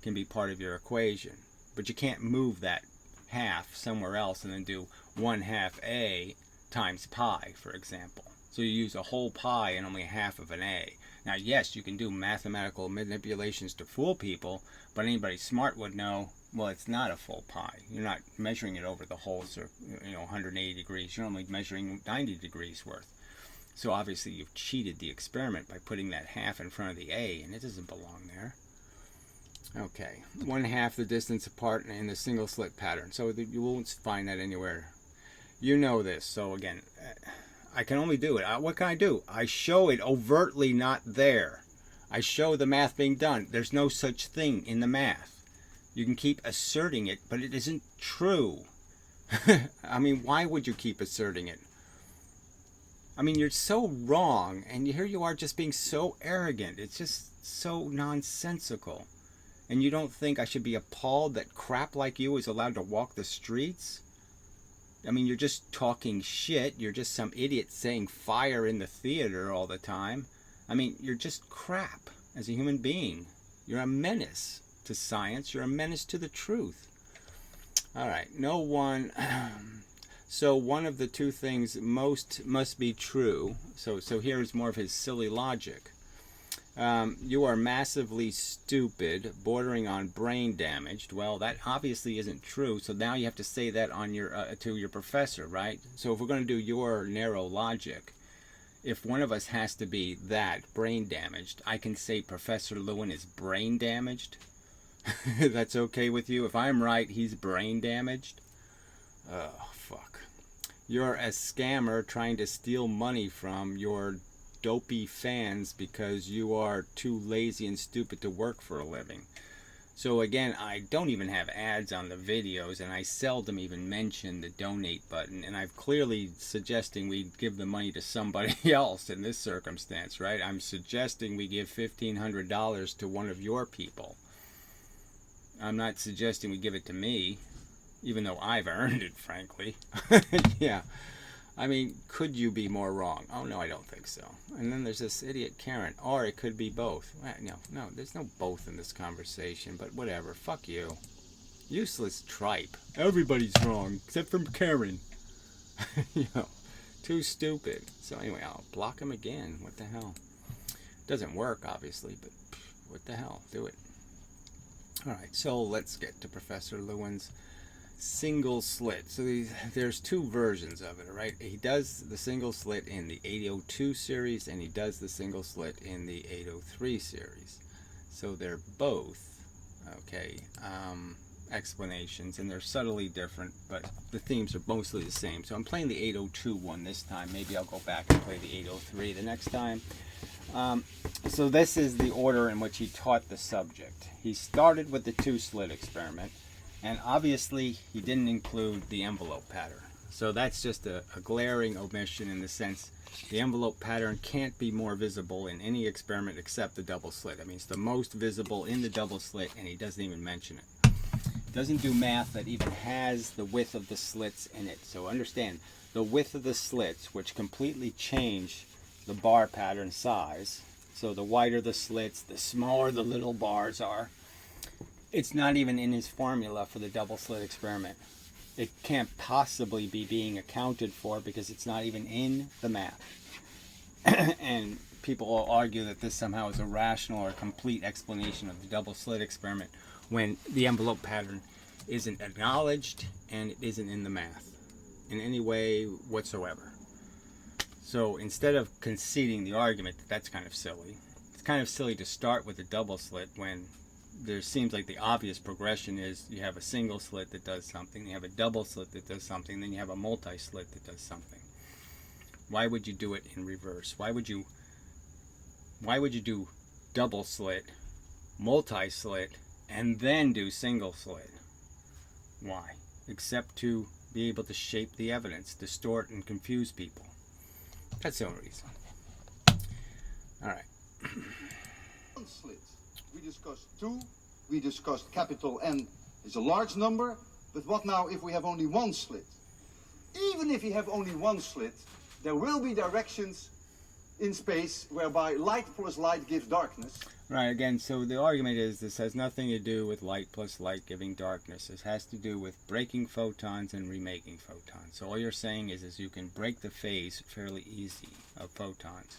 can be part of your equation. But you can't move that half somewhere else and then do 1/2 A times pi, for example. So you use a whole pi and only half of an A. Now, yes, you can do mathematical manipulations to fool people, but anybody smart would know, well, it's not a full pi. You're not measuring it over the whole circle, 180 degrees. You're only measuring 90 degrees worth. So obviously you've cheated the experiment by putting that half in front of the A, and it doesn't belong there. Okay, 1/2 the distance apart in the single slit pattern. So you won't find that anywhere. You know this. So again, I can only do it. What can I do? I show it overtly not there. I show the math being done. There's no such thing in the math. You can keep asserting it, but it isn't true. I mean, why would you keep asserting it? I mean, you're so wrong, and here you are just being so arrogant. It's just so nonsensical. And you don't think I should be appalled that crap like you is allowed to walk the streets? I mean, you're just talking shit. You're just some idiot saying fire in the theater all the time. I mean, you're just crap as a human being. You're a menace to science. You're a menace to the truth. All right, no one... So one of the two things most must be true. So here's more of his silly logic. You are massively stupid, bordering on brain damaged. Well, that obviously isn't true. So now you have to say that on your to your professor, right? So if we're going to do your narrow logic, if one of us has to be that brain damaged, I can say Professor Lewin is brain damaged. That's okay with you? If I'm right, he's brain damaged. Oh, fuck. You're a scammer trying to steal money from your dopey fans because you are too lazy and stupid to work for a living. So again, I don't even have ads on the videos, and I seldom even mention the donate button, and I'm clearly suggesting we give the money to somebody else in this circumstance, right? I'm suggesting we give $1,500 to one of your people. I'm not suggesting we give it to me, even though I've earned it, frankly. Yeah. I mean, could you be more wrong? Oh, no, I don't think so. And then there's this idiot Karen. Or it could be both. No, there's no both in this conversation, but whatever. Fuck you. Useless tripe. Everybody's wrong, except from Karen. You know, too stupid. So anyway, I'll block him again. What the hell? Doesn't work, obviously, but what the hell? Do it. All right, so let's get to Professor Lewin's single slit. So there's two versions of it, right? He does the single slit in the 802 series, and he does the single slit in the 803 series. So they're both, okay, explanations, and they're subtly different, but the themes are mostly the same. So I'm playing the 802 one this time. Maybe I'll go back and play the 803 the next time. So this is the order in which he taught the subject. He started with the two-slit experiment, and obviously he didn't include the envelope pattern. So that's just a glaring omission in the sense the envelope pattern can't be more visible in any experiment except the double slit. I mean, it's the most visible in the double slit, and he doesn't even mention it. He doesn't do math that even has the width of the slits in it. So understand, the width of the slits, which completely change the bar pattern size. So the wider the slits, the smaller the little bars are. It's not even in his formula for the double slit experiment. It can't possibly be being accounted for because it's not even in the math. And people will argue that this somehow is a rational or complete explanation of the double slit experiment when the envelope pattern isn't acknowledged and it isn't in the math in any way whatsoever. So instead of conceding the argument that that's kind of silly, it's kind of silly to start with a double slit when there seems like the obvious progression is you have a single slit that does something, you have a double slit that does something, then you have a multi-slit that does something. Why would you do it in reverse? Why would you do double slit, multi-slit, and then do single slit? Why? Except to be able to shape the evidence, distort and confuse people. That's the only reason. All right. Slit. We discussed 2. We discussed capital N is a large number. But what now if we have only one slit? Even if you have only one slit, there will be directions in space whereby light plus light gives darkness. Right, again, so the argument is this has nothing to do with light plus light giving darkness. This has to do with breaking photons and remaking photons. So all you're saying is you can break the phase fairly easy of photons.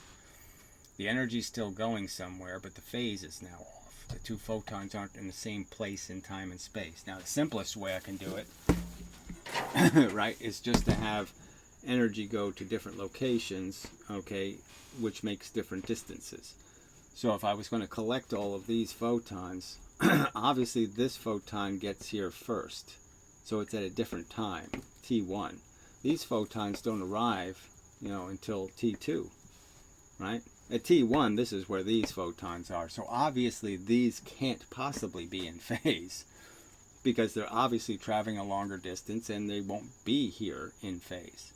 The energy's still going somewhere, but the phase is now off. The two photons aren't in the same place in time and space. Now, the simplest way I can do it, right, is just to have energy go to different locations, okay, which makes different distances. So if I was going to collect all of these photons, obviously this photon gets here first. So it's at a different time, T1. These photons don't arrive, until T2, right? At T1, this is where these photons are. So obviously these can't possibly be in phase because they're obviously traveling a longer distance and they won't be here in phase.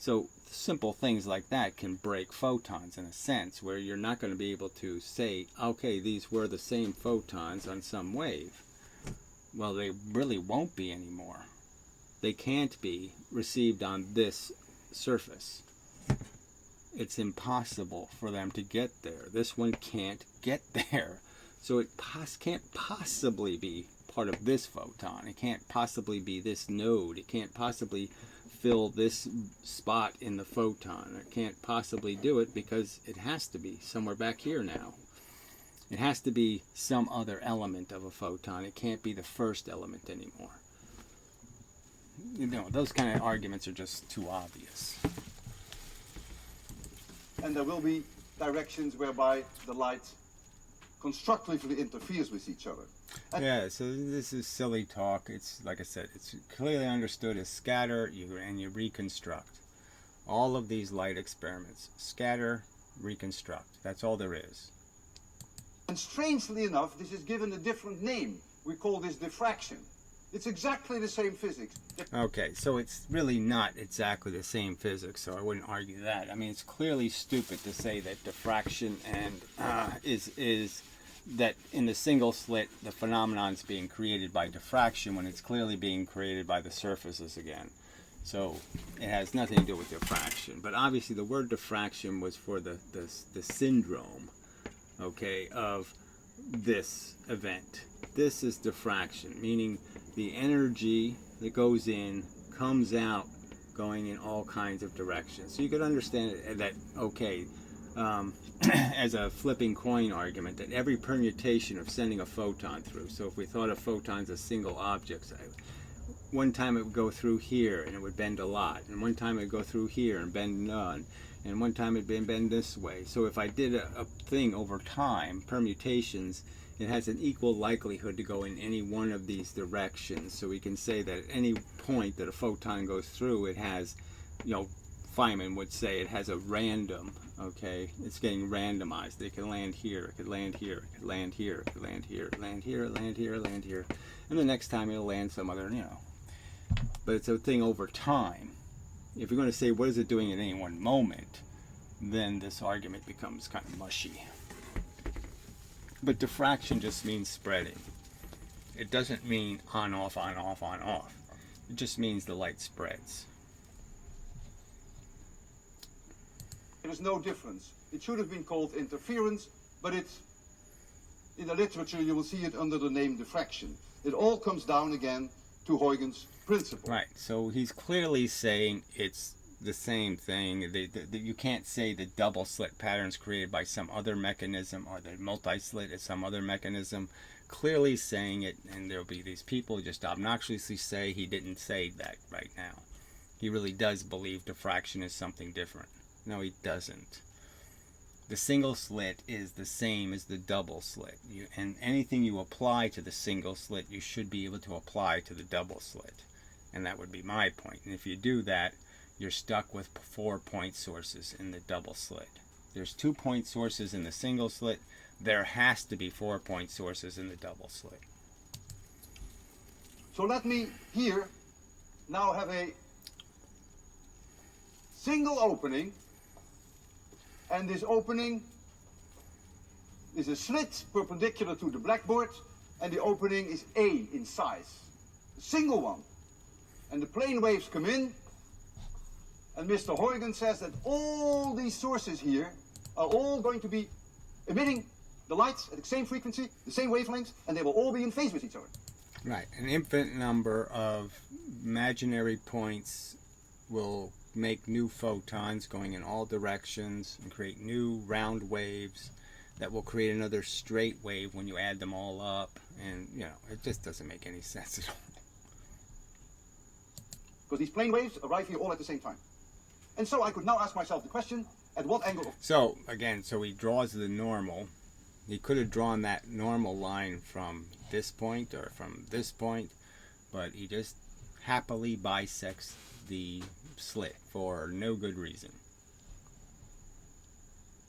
So simple things like that can break photons in a sense, where you're not going to be able to say, okay, these were the same photons on some wave. Well, they really won't be anymore. They can't be received on this surface. It's impossible for them to get there. This one can't get there. So it can't possibly be part of this photon. It can't possibly be this node. It can't possibly fill this spot in the photon. It can't possibly do it because it has to be somewhere back here now. It has to be some other element of a photon. It can't be the first element anymore. You know, those kind of arguments are just too obvious. And there will be directions whereby the light constructively interferes with each other. And Yeah, so this is silly talk. It's, like I said, it's clearly understood as scatter and you reconstruct. All of these light experiments, scatter, reconstruct. That's all there is. And strangely enough, this is given a different name. We call this diffraction. It's exactly the same physics. Okay, so it's really not exactly the same physics, so I wouldn't argue that. I mean, it's clearly stupid to say that diffraction and is that in the single slit the phenomenon's being created by diffraction when it's clearly being created by the surfaces again. So it has nothing to do with diffraction. But obviously the word diffraction was for the syndrome, okay, of this event. This is diffraction, meaning the energy that goes in comes out going in all kinds of directions. So you could understand that, okay, as a flipping coin argument, that every permutation of sending a photon through. So if we thought of photons as single objects, one time it would go through here and it would bend a lot, and one time it would go through here and bend none, and one time it would bend this way. So if I did a thing over time, permutations, it has an equal likelihood to go in any one of these directions. So we can say that at any point that a photon goes through, it has, you know, Feynman would say it has a random, okay, it's getting randomized. It can land here, it could land here, it could land here, it could land here, land here, land here, land here, and the next time it'll land some other, you know. But it's a thing over time. If you're going to say what is it doing at any one moment, then this argument becomes kind of mushy. But diffraction just means spreading. It doesn't mean on, off, on, off, on, off. It just means the light spreads. there is no difference. It should have been called interference, but it's, in the literature you will see it under the name diffraction. It all comes down again to Huygens' principle. Right, so he's clearly saying it's the same thing. You can't say the double slit patterns created by some other mechanism or the multi-slit is some other mechanism. Clearly saying it, and there'll be these people who just obnoxiously say he didn't say that right now. He really does believe diffraction is something different. No, he doesn't. The single slit is the same as the double slit. And anything you apply to the single slit, you should be able to apply to the double slit. And that would be my point. And if you do that, you're stuck with 4 point sources in the double slit. There's 2 point sources in the single slit. There has to be 4 point sources in the double slit. So let me here now have a single opening, and this opening is a slit perpendicular to the blackboard, and the opening is A in size, a single one. And the plane waves come in, and Mr. Huygens says that all these sources here are all going to be emitting the lights at the same frequency, the same wavelengths, and they will all be in phase with each other. Right, an infinite number of imaginary points will make new photons going in all directions and create new round waves that will create another straight wave when you add them all up, and you know, it just doesn't make any sense at all. Because these plane waves arrive here all at the same time. And so I could now ask myself the question, at what angle? So again, so he draws the normal. He could have drawn that normal line from this point or from this point, but he just happily bisects the slit for no good reason.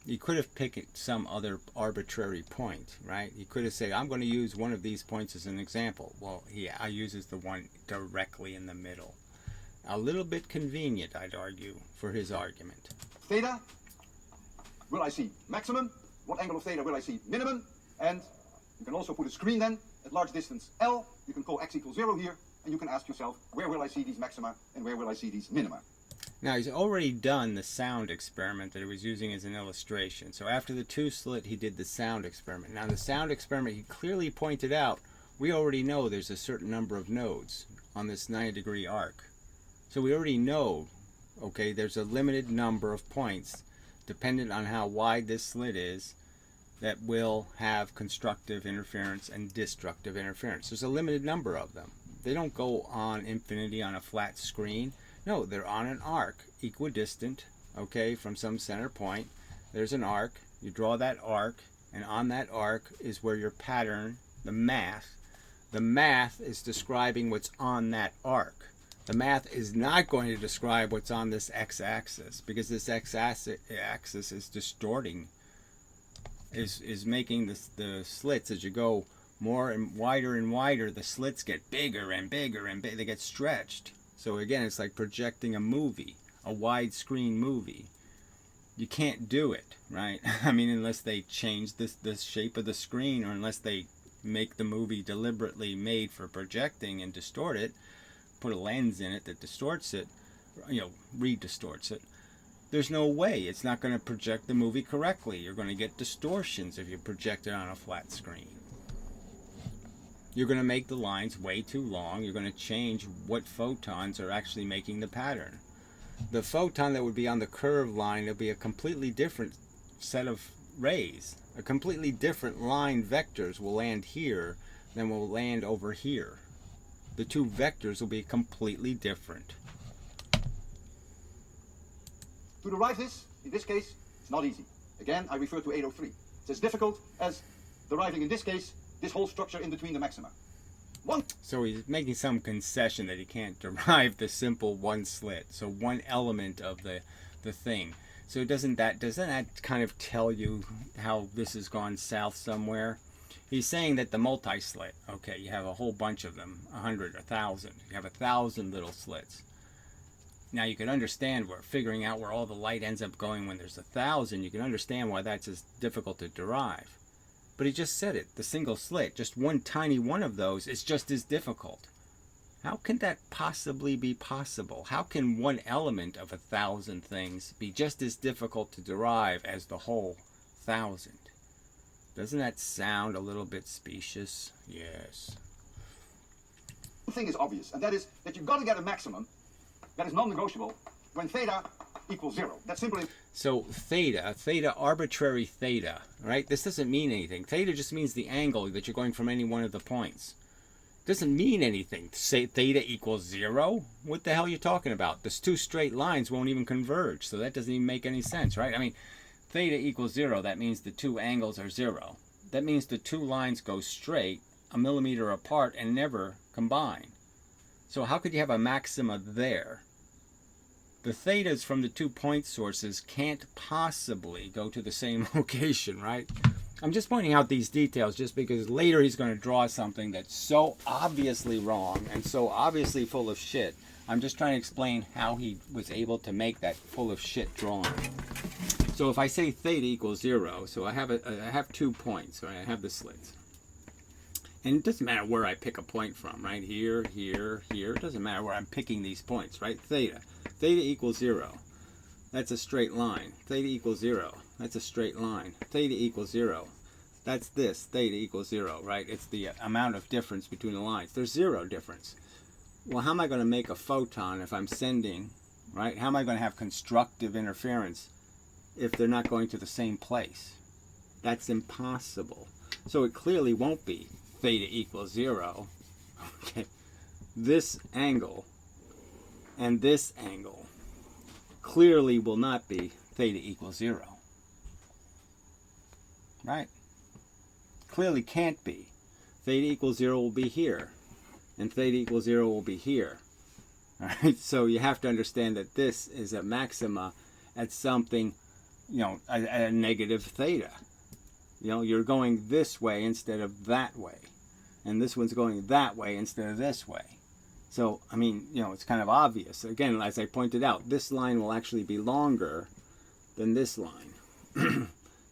He could have picked some other arbitrary point, right? He could have said, I'm going to use one of these points as an example. Well, he uses the one directly in the middle. A little bit convenient, I'd argue, for his argument. Theta, will I see maximum? What angle of theta will I see minimum? And you can also put a screen then at large distance L. You can call x equals 0 here, and you can ask yourself, where will I see these maxima and where will I see these minima? Now, he's already done the sound experiment that he was using as an illustration. So after the 2-slit, he did the sound experiment. Now, the sound experiment, he clearly pointed out, we already know there's a certain number of nodes on this 90-degree arc. So we already know, okay, there's a limited number of points, dependent on how wide this slit is, that will have constructive interference and destructive interference. There's a limited number of them. They don't go on infinity on a flat screen. No, they're on an arc, equidistant, okay, from some center point. There's an arc. You draw that arc, and on that arc is where your pattern, the math is describing what's on that arc. The math is not going to describe what's on this x-axis, because this x-axis is distorting, is making the slits, as you go more and wider, the slits get bigger and bigger and bigger. They get stretched. So again, it's like projecting a movie, a widescreen movie. You can't do it, right? I mean, unless they change the shape of the screen, or unless they make the movie deliberately made for projecting and distort it, put a lens in it that distorts it, re-distorts it. There's no way it's not going to project the movie correctly. You're going to get distortions if you project it on a flat screen. You're going to make the lines way too long. You're going to change what photons are actually making the pattern. The photon that would be on the curved line will be a completely different set of rays. A completely different line vectors will land here than will land over here. The two vectors will be completely different. To derive this, in this case, it's not easy. Again, I refer to 803. It's as difficult as deriving, in this case, this whole structure in between the maxima. So he's making some concession that he can't derive the simple one slit, so one element of the thing. So doesn't that kind of tell you how this has gone south somewhere? He's saying that the multi-slit, okay, you have a whole bunch of them, 100, 1,000. You have 1,000 little slits. Now you can understand figuring out where all the light ends up going when there's 1,000. You can understand why that's as difficult to derive. But he just said it, the single slit, just one tiny one of those is just as difficult. How can that possibly be possible? How can one element of 1,000 things be just as difficult to derive as the whole 1,000? Doesn't that sound a little bit specious? Yes. One thing is obvious, and that is that you've got to get a maximum that is non-negotiable when theta equals 0. That's simply... So theta, arbitrary theta, right? This doesn't mean anything. Theta just means the angle that you're going from any one of the points. It doesn't mean anything. Say theta equals 0? What the hell are you talking about? Those two straight lines won't even converge, so that doesn't even make any sense, right? I mean, theta equals 0, that means the two angles are 0. That means the two lines go straight, a millimeter apart, and never combine. So how could you have a maxima there? The thetas from the 2 point sources can't possibly go to the same location, right? I'm just pointing out these details just because later he's going to draw something that's so obviously wrong and so obviously full of shit. I'm just trying to explain how he was able to make that full of shit drawing. So if I say theta equals 0, so I have 2 points, right? I have the slits. And it doesn't matter where I pick a point from, right? Here, here, here. It doesn't matter where I'm picking these points, right? Theta. Theta equals 0. That's a straight line. Theta equals 0. That's a straight line. Theta equals 0. That's this. Theta equals 0, right? It's the amount of difference between the lines. There's 0 difference. Well, how am I going to make a photon if I'm sending, right? How am I going to have constructive interference if they're not going to the same place? That's impossible. So it clearly won't be theta equals 0. Okay. This angle and this angle clearly will not be theta equals 0. Right? Clearly can't be. Theta equals 0 will be here. And theta equals 0 will be here. Alright, so you have to understand that this is a maxima at something, a negative theta. You're going this way instead of that way. And this one's going that way instead of this way. So, I mean, you know, it's kind of obvious. Again, as I pointed out, this line will actually be longer than this line.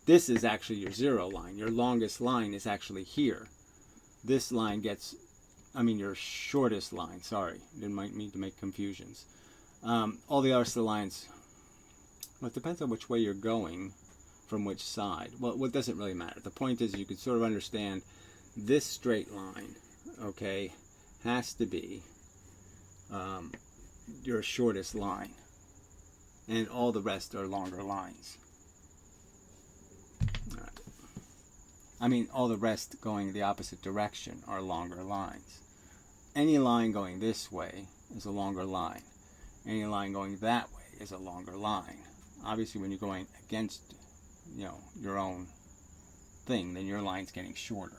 This is actually your zero line. Your longest line is actually here. This line gets, I mean, your shortest line, sorry, didn't mean to make confusions. All the rest of the lines, well, it depends on which way you're going from which side. Well, it doesn't really matter. The point is you can sort of understand this straight line, okay, has to be your shortest line. And all the rest are longer lines. All right. I mean, all the rest going the opposite direction are longer lines. Any line going this way is a longer line. Any line going that way is a longer line. Obviously, when you're going against, you know, your own thing, then your line's getting shorter.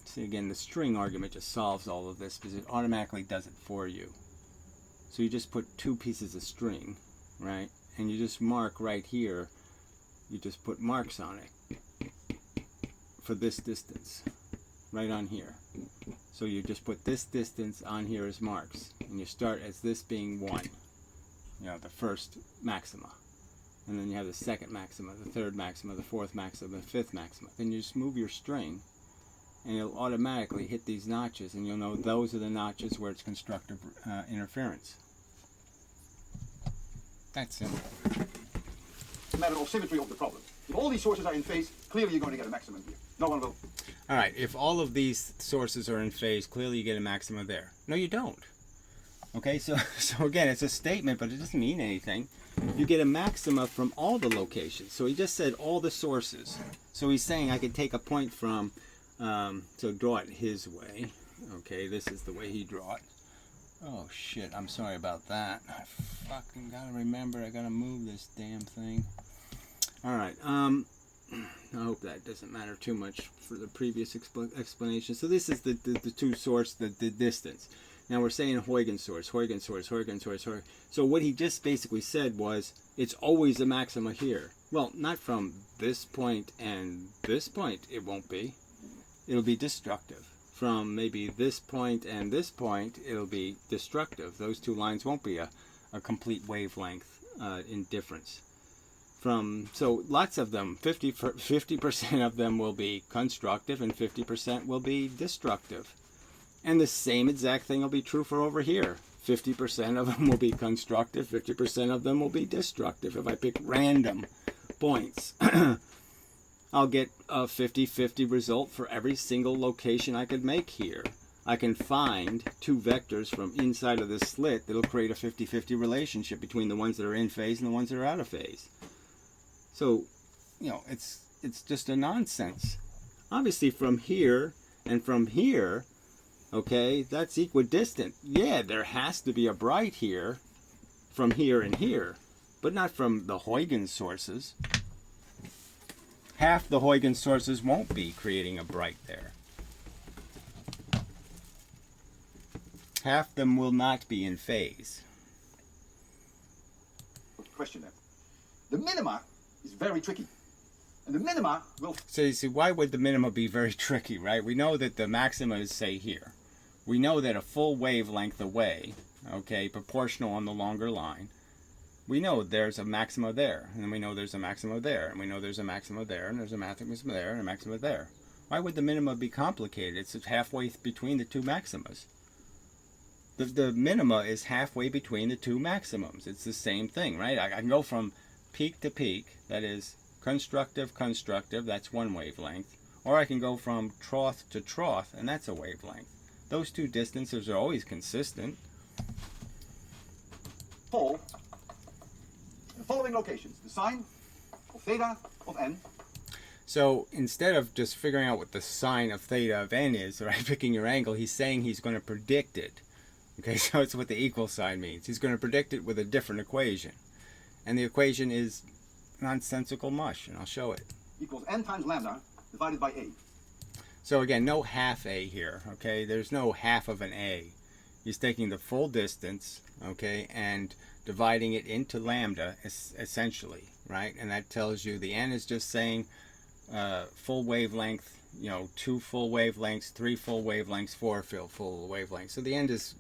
See, again, the string argument just solves all of this because it automatically does it for you. So you just put two pieces of string, right? And you just mark right here, you just put marks on it for this distance, right on here. So you just put this distance on here as marks. And you start as this being 1, you know, the first maxima. And then you have the second maxima, the third maxima, the fourth maxima, the fifth maxima. Then you just move your string, and it'll automatically hit these notches, and you'll know those are the notches where it's constructive interference. That's simple. It's a matter of symmetry of the problem. If all these sources are in phase, clearly you're going to get a maximum here. No one will. All right, if all of these sources are in phase, clearly you get a maxima there. No, you don't. Okay, so again, it's a statement, but it doesn't mean anything. You get a maxima from all the locations. So he just said all the sources. So he's saying I could take a point from, so draw it his way. Okay, this is the way he draw it. Oh shit, I'm sorry about that. I fucking gotta remember, I gotta move this damn thing. Alright, I hope that doesn't matter too much for the previous explanation. So this is the two source, the distance. Now we're saying Huygens source, Huygens source, Huygens source, Huygens. So what he just basically said was, it's always a maxima here. Well, not from this point and this point, it won't be. It'll be destructive. From maybe this point and this point, it'll be destructive. Those two lines won't be a complete wavelength in difference. So lots of them, 50% of them will be constructive and 50% will be destructive. And the same exact thing will be true for over here. 50% of them will be constructive, 50% of them will be destructive. If I pick random points, I'll get a 50-50 result for every single location I could make here. I can find two vectors from inside of this slit that'll create a 50-50 relationship between the ones that are in phase and the ones that are out of phase. So, you know, it's just a nonsense. Obviously from here and from here, okay, that's equidistant. Yeah, there has to be a bright here from here and here, but not from the Huygens sources. Half the Huygens sources won't be creating a bright there. Half them will not be in phase. Question there. The minima is very tricky. And the minima will... So you see, why would the minima be very tricky, right? We know that the maxima is, say, here. We know that a full wavelength away, okay, proportional on the longer line, we know there's a maxima there, and we know there's a maxima there, and we know there's a maxima there, and there's a maxima there, and a maxima there. Why would the minima be complicated? It's halfway between the two maximas. The minima is halfway between the two maximums. It's the same thing, right? I can go from peak to peak, that is constructive, constructive, that's one wavelength, or I can go from trough to trough, and that's a wavelength. Those two distances are always consistent. Fall the following locations: the sine of theta of n. So instead of just figuring out what the sine of theta of n is, right, picking your angle, he's saying he's going to predict it. Okay, so it's what the equal sign means. He's going to predict it with a different equation. And the equation is nonsensical mush, and I'll show it. Equals n times lambda divided by a. So again, no half a here, okay? There's no half of an a. He's taking the full distance, okay, and dividing it into lambda, essentially, right? And that tells you the n is just saying full wavelength you know, 2 full wavelengths, 3 full wavelengths, 4 full wavelengths. So the end is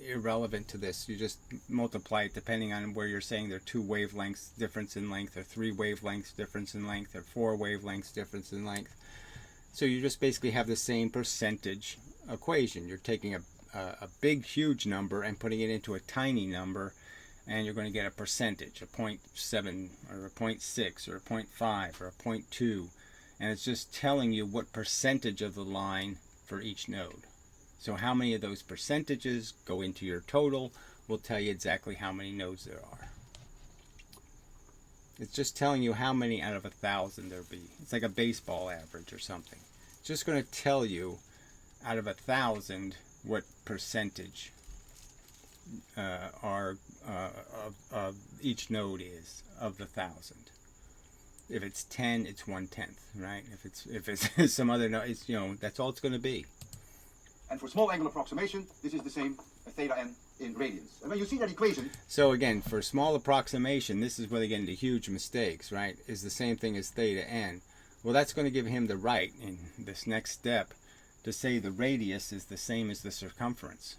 irrelevant to this. You just multiply it depending on where you're saying there are 2 wavelengths difference in length, or 3 wavelengths difference in length, or 4 wavelengths difference in length. So you just basically have the same percentage equation. You're taking a big, huge number and putting it into a tiny number, and you're going to get a percentage, a 0.7 or a 0.6 or a 0.5 or a 0.2. And it's just telling you what percentage of the line for each node. So how many of those percentages go into your total will tell you exactly how many nodes there are. It's just telling you how many out of 1,000 there be. It's like a baseball average or something. It's just going to tell you out of 1,000 what percentage of each node is of the 1,000. If it's 10, it's 1/10, right? If it's some other node, it's, you know, that's all it's going to be. And for small angle approximation, this is the same as theta n in radians. And when you see that equation... So again, for small approximation, this is where they get into huge mistakes, right? Is the same thing as theta n. Well, that's going to give him the right in this next step to say the radius is the same as the circumference.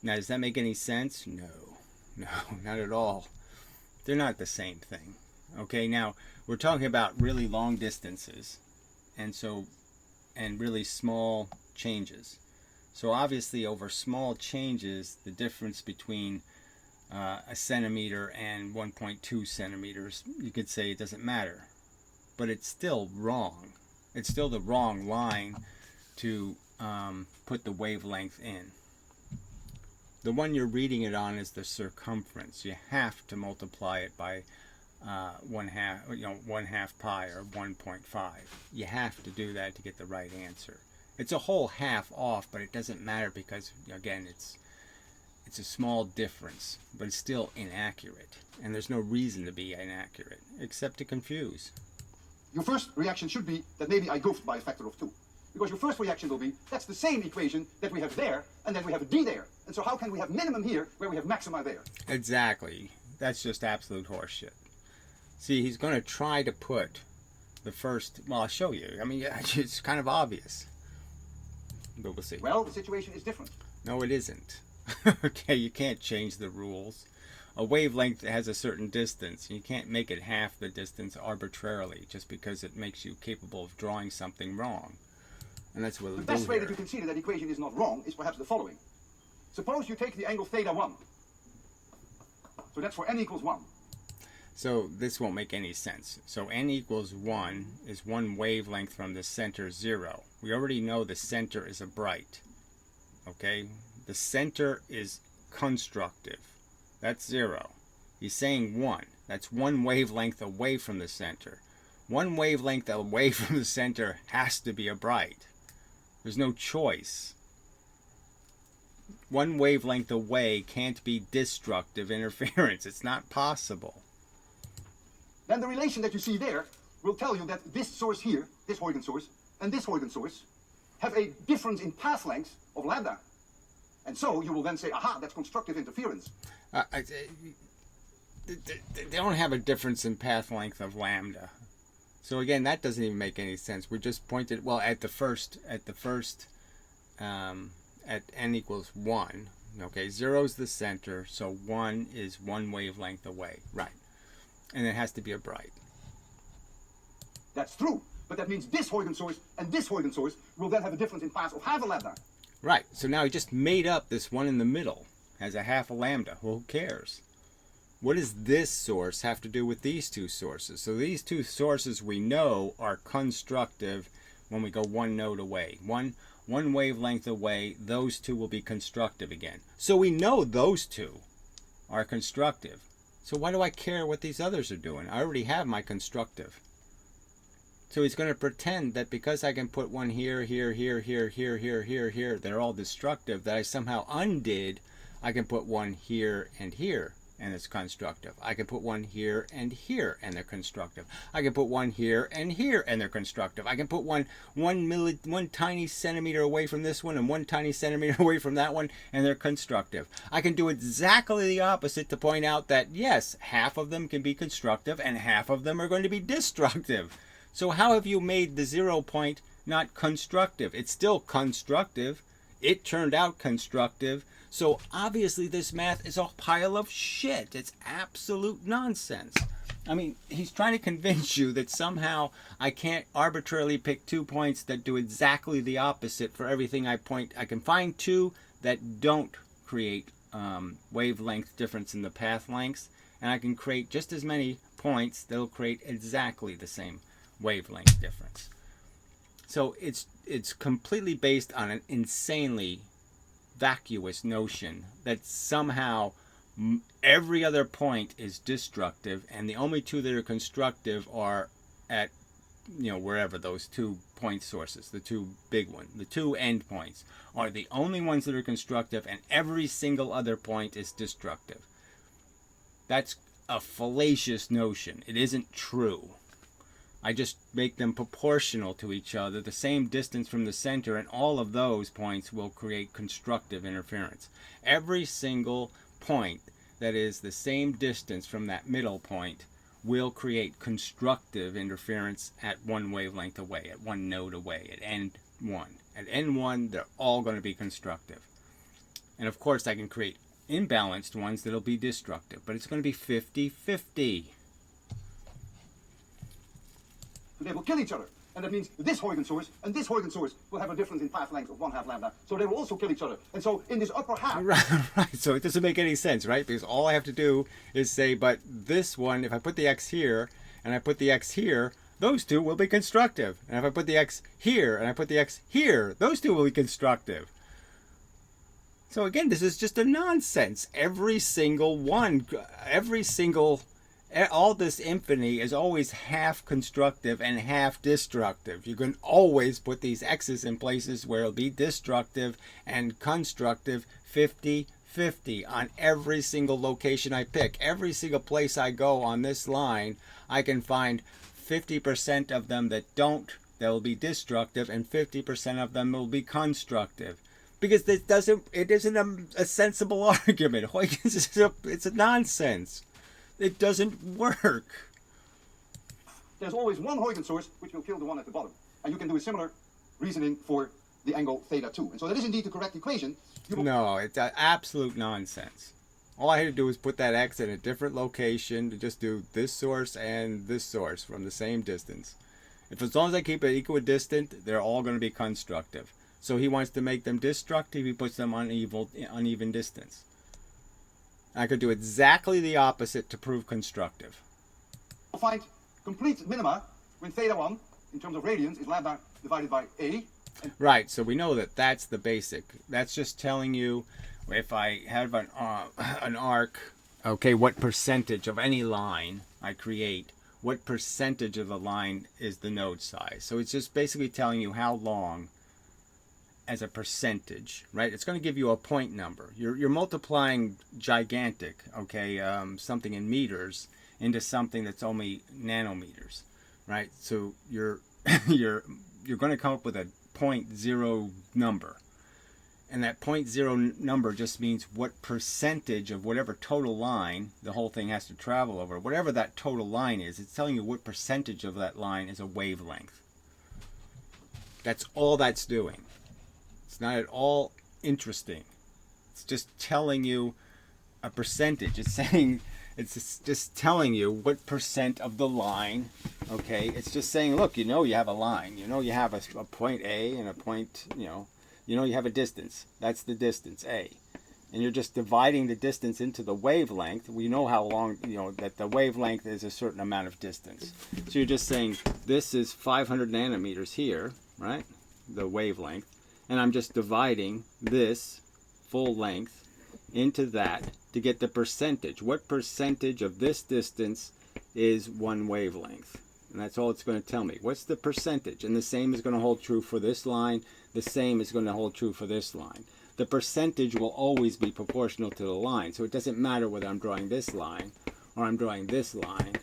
Now, does that make any sense? No, not at all. They're not the same thing. Okay, now we're talking about really long distances, and really small changes. So obviously, over small changes, the difference between a centimeter and 1.2 centimeters, you could say it doesn't matter, but it's still wrong. It's still the wrong line to put the wavelength in. The one you're reading it on is the circumference. You have to multiply it by 1/2 pi or 1.5. You have to do that to get the right answer. It's a whole half off, but it doesn't matter because, again, it's a small difference, but it's still inaccurate. And there's no reason to be inaccurate, except to confuse. Your first reaction should be that maybe I goofed by a factor of 2. Because your first reaction will be, that's the same equation that we have there, and then we have a d there. And so how can we have minimum here where we have maxima there? Exactly. That's just absolute horseshit. See, he's going to try to put the first... Well, I'll show you. I mean, it's kind of obvious. But we'll see. Well, the situation is different. No, it isn't. Okay, you can't change the rules. A wavelength has a certain distance. You can't make it half the distance arbitrarily just because it makes you capable of drawing something wrong. And that's what the best way that you can see that that equation is not wrong is perhaps the following. Suppose you take the angle theta 1. So that's for n equals 1. So this won't make any sense. So n equals 1 is one wavelength from the center 0. We already know the center is a bright. Okay? The center is constructive. That's 0. He's saying 1. That's one wavelength away from the center. One wavelength away from the center has to be a bright. There's no choice. One wavelength away can't be destructive interference. It's not possible. Then the relation that you see there will tell you that this source here, this Huygens source, and this Huygens source have a difference in path length of lambda. And so you will then say, aha, that's constructive interference. They don't have a difference in path length of lambda. So again, that doesn't even make any sense. We just pointed, well, at n equals 1. Okay, 0 is the center, so 1 is one wavelength away. Right. And it has to be a bright. That's true, but that means this Huygens source and this Huygens source will then have a difference in path of half a lambda. Right, so now he just made up this one in the middle as a half a lambda. Well, who cares? What does this source have to do with these two sources? So these two sources we know are constructive when we go one node away. One wavelength away, those two will be constructive again. So we know those two are constructive. So why do I care what these others are doing? I already have my constructive. So he's going to pretend that because I can put one here, here, here, here, here, here, here, here, they're all destructive, that I somehow undid, I can put one here and here, and it's constructive. I can put one here and here, and they're constructive. I can put one here and here, and they're constructive. I can put one tiny centimeter away from this one and one tiny centimeter away from that one, and they're constructive. I can do exactly the opposite to point out that, yes, half of them can be constructive, and half of them are going to be destructive. So how have you made the 0 point not constructive? It's still constructive. It turned out constructive. So obviously this math is a pile of shit. It's absolute nonsense. I mean, he's trying to convince you that somehow I can't arbitrarily pick 2 points that do exactly the opposite for everything I point. I can find 2 that don't create wavelength difference in the path lengths, and I can create just as many points that will create exactly the same wavelength difference. So it's completely based on an insanely vacuous notion that somehow every other point is destructive, and the only 2 that are constructive are at, wherever those 2 point sources, the 2 big ones, the 2 end points are the only ones that are constructive, and every single other point is destructive. That's a fallacious notion. It isn't true. I just make them proportional to each other, the same distance from the center, and all of those points will create constructive interference. Every single point that is the same distance from that middle point will create constructive interference at one wavelength away, at one node away, at N1. At N1, they're all going to be constructive. And of course, I can create imbalanced ones that'll be destructive, but it's going to be 50-50. They will kill each other. And that means this Huygens source and this Huygens source will have a difference in path length of 1/2 lambda. So they will also kill each other. And so in this upper half... Right. So it doesn't make any sense, right? Because all I have to do is say, but this one, if I put the X here and I put the X here, those 2 will be constructive. And if I put the X here and I put the X here, those 2 will be constructive. So again, this is just a nonsense. Every single one, all this infinity is always half constructive and half destructive. You can always put these x's in places where it'll be destructive and constructive 50-50 on every single location I pick. Every single place I go on this line, I can find 50% of them that will be destructive, and 50% of them will be constructive. Because it isn't a sensible argument. It's a nonsense. It doesn't work. There's always one Huygens source which will kill the one at the bottom. And you can do a similar reasoning for the angle theta 2. And so that is indeed the correct equation. No, it's absolute nonsense. All I had to do was put that X in a different location to just do this source and this source from the same distance. As long as I keep it equidistant, they're all going to be constructive. So he wants to make them destructive, he puts them on uneven distance. I could do exactly the opposite to prove constructive. You'll find complete minima when theta 1, in terms of radians, is lambda divided by A. Right, so we know that that's the basic. That's just telling you if I have an arc, okay, what percentage of any line I create, what percentage of the line is the node size. So it's just basically telling you how long as a percentage, right? It's going to give you a point number. You're multiplying gigantic, okay, something in meters into something that's only nanometers, right? So you're going to come up with a 0.0 number, and that 0.0 number just means what percentage of whatever total line the whole thing has to travel over, whatever that total line is. It's telling you what percentage of that line is a wavelength. That's all that's doing. It's not at all interesting. It's just telling you a percentage. It's just telling you what percent of the line, okay? It's just saying, look, you have a line. You have a point A and a point, you have a distance. That's the distance, A. And you're just dividing the distance into the wavelength. We know how long, that the wavelength is a certain amount of distance. So you're just saying this is 500 nanometers here, right? The wavelength. And I'm just dividing this full length into that to get the percentage. What percentage of this distance is one wavelength? And that's all it's going to tell me. What's the percentage? And the same is going to hold true for this line. The same is going to hold true for this line. The percentage will always be proportional to the line. So it doesn't matter whether I'm drawing this line or I'm drawing this line.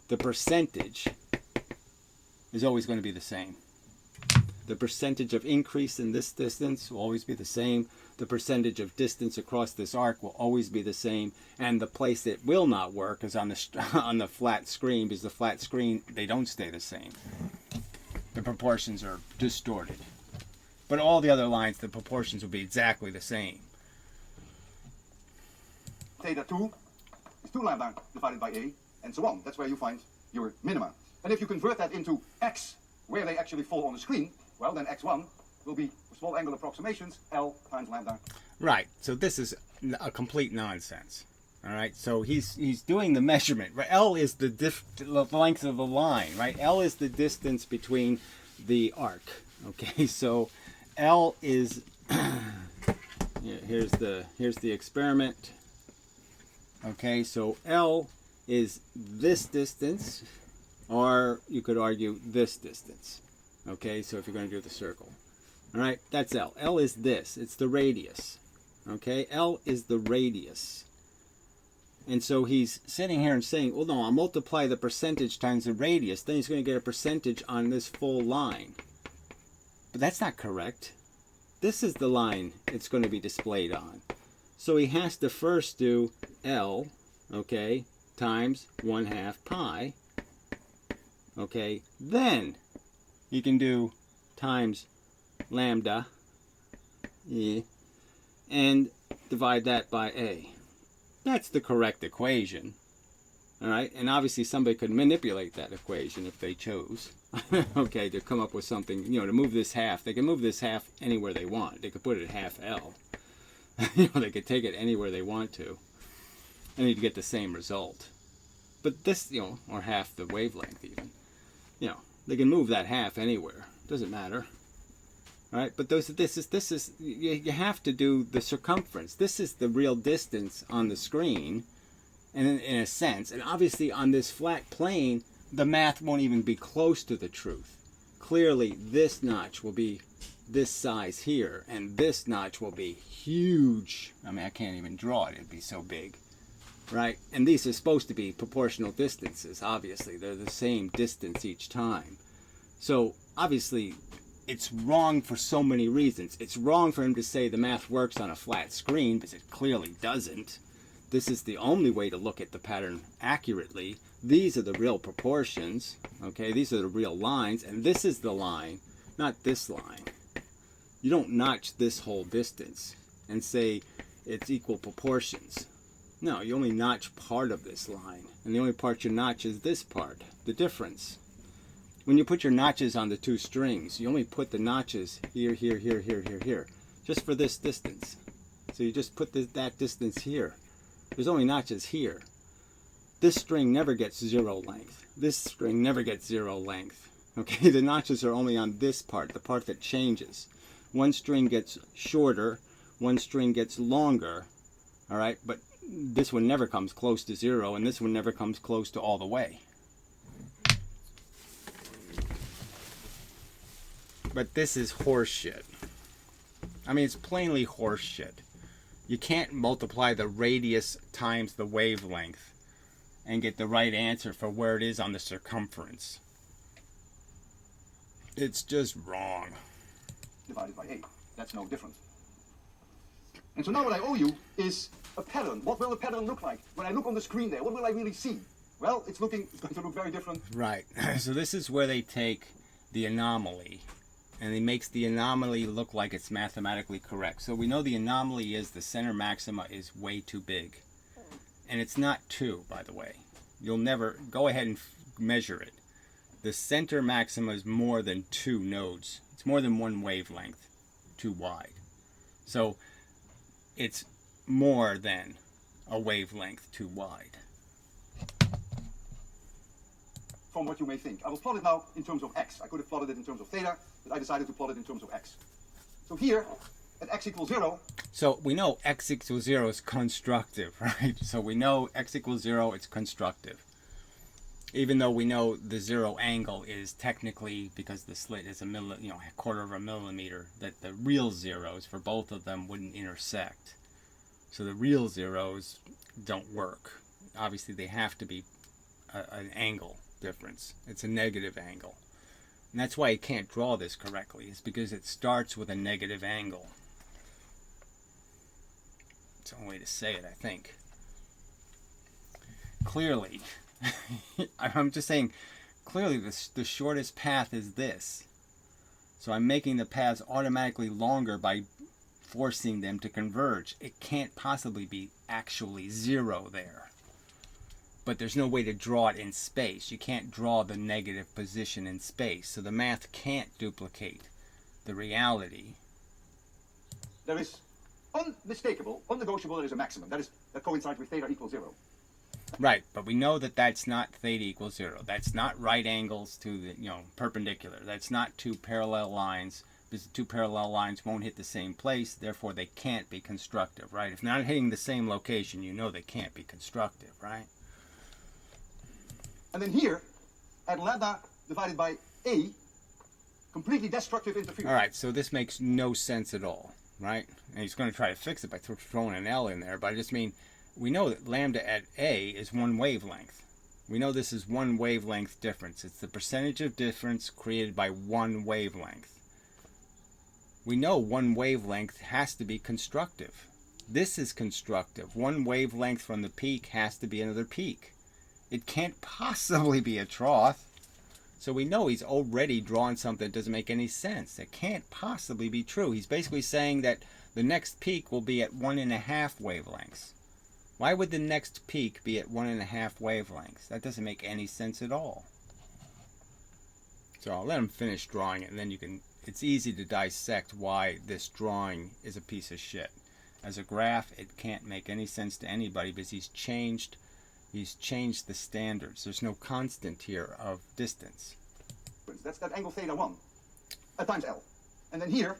The percentage is always going to be the same. The percentage of increase in this distance will always be the same. The percentage of distance across this arc will always be the same. And the place it will not work is on the on the flat screen, because the flat screen, they don't stay the same. The proportions are distorted. But all the other lines, the proportions will be exactly the same. Theta 2 is 2 lambda divided by a, and so on. That's where you find your minima. And if you convert that into x, where they actually fall on the screen, well, then x1 will be, for small angle approximations, L times lambda. Right. So this is a complete nonsense. All right. So he's doing the measurement. Right? L is the length of the line. Right. L is the distance between the arc. Okay. So L is here's the experiment. Okay. So L is this distance, or you could argue this distance. Okay. So if you're going to do the circle. All right, that's L. L is this. It's the radius. Okay, L is the radius. And so he's sitting here and saying, well, no, I'll multiply the percentage times the radius. Then he's going to get a percentage on this full line. But that's not correct. This is the line it's going to be displayed on. So he has to first do L, okay, times 1/2 pi. Okay, then you can do times lambda e, and divide that by a. That's the correct equation. All right, and obviously somebody could manipulate that equation if they chose. Okay, to come up with something, you know, to move this half. They can move this half anywhere they want. They could put it at half L. You know, they could take it anywhere they want to, and you'd get the same result. But this, you know, or half the wavelength even. You know, they can move that half anywhere. Doesn't matter. All right, but this is you have to do the circumference. This is the real distance on the screen, and in a sense, and obviously on this flat plane, the math won't even be close to the truth. Clearly, this notch will be this size here, and this notch will be huge. I mean, I can't even draw it. It'd be so big, right? And these are supposed to be proportional distances. Obviously, they're the same distance each time. So obviously, it's wrong for so many reasons. It's wrong for him to say the math works on a flat screen, because it clearly doesn't. This is the only way to look at the pattern accurately. These are the real proportions, okay? These are the real lines, and this is the line, not this line. You don't notch this whole distance and say it's equal proportions. No, you only notch part of this line, and the only part you notch is this part, the difference. When you put your notches on the two strings, you only put the notches here, here, here, here, here, here, just for this distance. So you just put that distance here. There's only notches here. This string never gets 0 length. This string never gets 0 length. Okay, the notches are only on this part, the part that changes. One string gets shorter, one string gets longer, all right, but this one never comes close to 0, and this one never comes close to all the way. But this is horse shit. I mean, it's plainly horse shit. You can't multiply the radius times the wavelength and get the right answer for where it is on the circumference. It's just wrong. Divided by a. That's no different. And so now what I owe you is a pattern. What will the pattern look like? When I look on the screen there, what will I really see? Well, it's going to look very different. Right. So this is where they take the anomaly, and it makes the anomaly look like it's mathematically correct. So we know the anomaly is the center maxima is way too big. And it's not 2, by the way. You'll never, go ahead and measure it. The center maxima is more than 2 nodes. It's more than 1 wavelength too wide. So it's more than a wavelength too wide. From what you may think. I will plot it now in terms of x. I could have plotted it in terms of theta, but I decided to plot it in terms of x. So here, at x equals 0... So we know x equals 0 is constructive, right? So we know x equals 0, it's constructive. Even though we know the 0 angle is technically, because the slit is a quarter of a millimeter, that the real zeros for both of them wouldn't intersect. So the real zeros don't work. Obviously they have to be an angle difference. It's a negative angle. And that's why you can't draw this correctly. It's because it starts with a negative angle. It's the only way to say it, I think. Clearly, I'm just saying, clearly the shortest path is this. So I'm making the paths automatically longer by forcing them to converge. It can't possibly be actually 0 there. But there's no way to draw it in space. You can't draw the negative position in space. So the math can't duplicate the reality. There is unmistakable, unnegotiable, there is a maximum. That coincides with theta equals 0. Right, but we know that that's not theta equals 0. That's not right angles to the, perpendicular. That's not two parallel lines, because the two parallel lines won't hit the same place, therefore they can't be constructive, right? If they're not hitting the same location, you know they can't be constructive, right? And then here, at lambda divided by a, completely destructive interference. All right, so this makes no sense at all, right? And he's going to try to fix it by throwing an L in there, but I just mean, we know that lambda at A is one wavelength. We know this is one wavelength difference. It's the percentage of difference created by one wavelength. We know one wavelength has to be constructive. This is constructive. One wavelength from the peak has to be another peak. It can't possibly be a trough. So we know he's already drawn something that doesn't make any sense. It can't possibly be true. He's basically saying that the next peak will be at 1.5 wavelengths. Why would the next peak be at 1.5 wavelengths? That doesn't make any sense at all. So I'll let him finish drawing it, and then it's easy to dissect why this drawing is a piece of shit. As a graph, it can't make any sense to anybody because he's changed the standards. There's no constant here of distance. That's that angle theta 1 times L. And then here,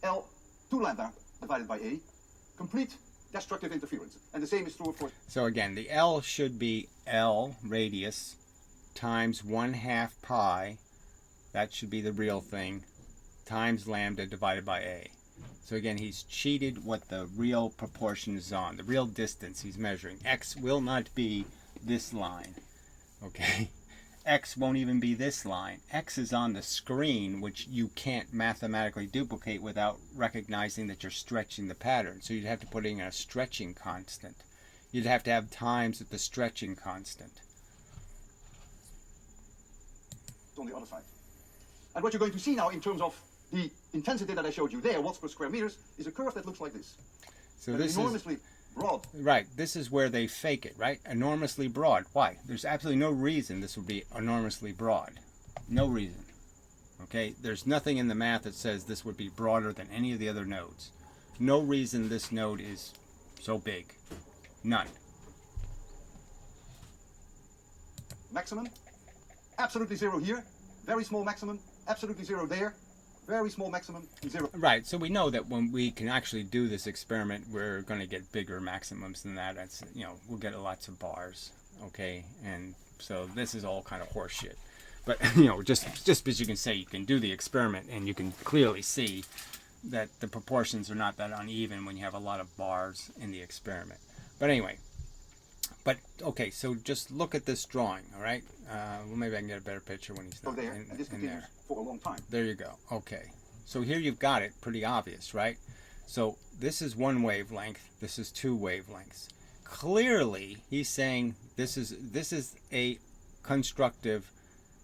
L 2 lambda divided by A, complete destructive interference. And the same is true, of course. So again, the L should be L radius times 1/2 pi, that should be the real thing, times lambda divided by A. So again, he's cheated what the real proportion is on, the real distance he's measuring. X will not be this line, okay? X won't even be this line. X is on the screen, which you can't mathematically duplicate without recognizing that you're stretching the pattern. So you'd have to put in a stretching constant. You'd have to have times at the stretching constant. On the other side. And what you're going to see now in terms of the intensity that I showed you there, watts per square meters, is a curve that looks like this. So this enormously broad. Right, this is where they fake it, right? Enormously broad. Why? There's absolutely no reason this would be enormously broad. No reason. Okay? There's nothing in the math that says this would be broader than any of the other nodes. No reason this node is so big. None. Maximum, absolutely 0 here. Very small maximum, absolutely 0 there. Very small maximum, 0. Right, so we know that when we can actually do this experiment, we're going to get bigger maximums than that. That's, we'll get lots of bars, okay? And so this is all kind of horseshit. But, just because you can say you can do the experiment and you can clearly see that the proportions are not that uneven when you have a lot of bars in the experiment. But anyway, okay, so just look at this drawing, all right? Well, maybe I can get a better picture when he's not there, in, and this in continues there. for a long time. There you go. Okay. So here you've got it pretty obvious, right? So this is one wavelength. This is two wavelengths. Clearly, he's saying this is a constructive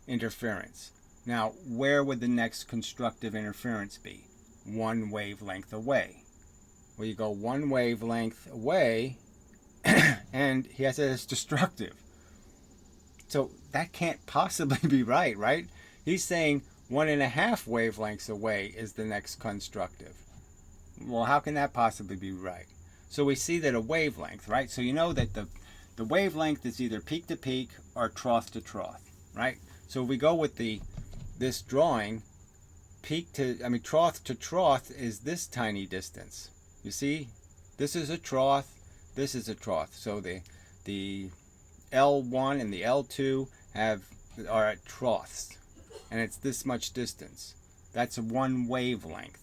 interference. Now, where would the next constructive interference be? One wavelength away. Well, you go one wavelength away, and he has it as destructive. So that can't possibly be right? He's saying 1.5 wavelengths away is the next constructive. Well, how can that possibly be right? So we see that a wavelength, right? So you know that the wavelength is either peak to peak or trough to trough, right? So if we go with this drawing, trough to trough is this tiny distance. You see, this is a trough, this is a trough. So the L1 and the L2 are at troughs, and it's this much distance. That's one wavelength.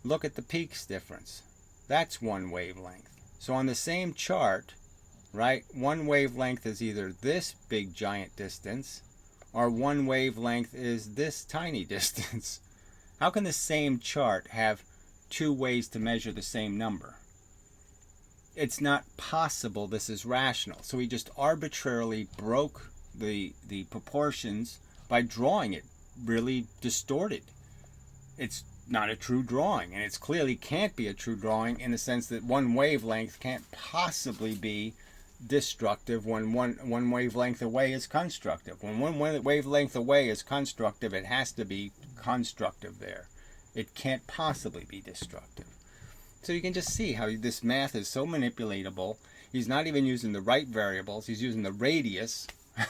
Look at the peaks difference. That's one wavelength. So on the same chart, right, one wavelength is either this big giant distance our one wavelength is this tiny distance. How can the same chart have two ways to measure the same number? It's not possible this is rational. So he just arbitrarily broke the proportions by drawing it really distorted. It's not a true drawing, and it clearly can't be a true drawing in the sense that one wavelength can't possibly be destructive when one wavelength away is constructive. When one wavelength away is constructive, it has to be constructive there. It can't possibly be destructive. So you can just see how this math is so manipulatable. He's not even using the right variables. He's using the radius,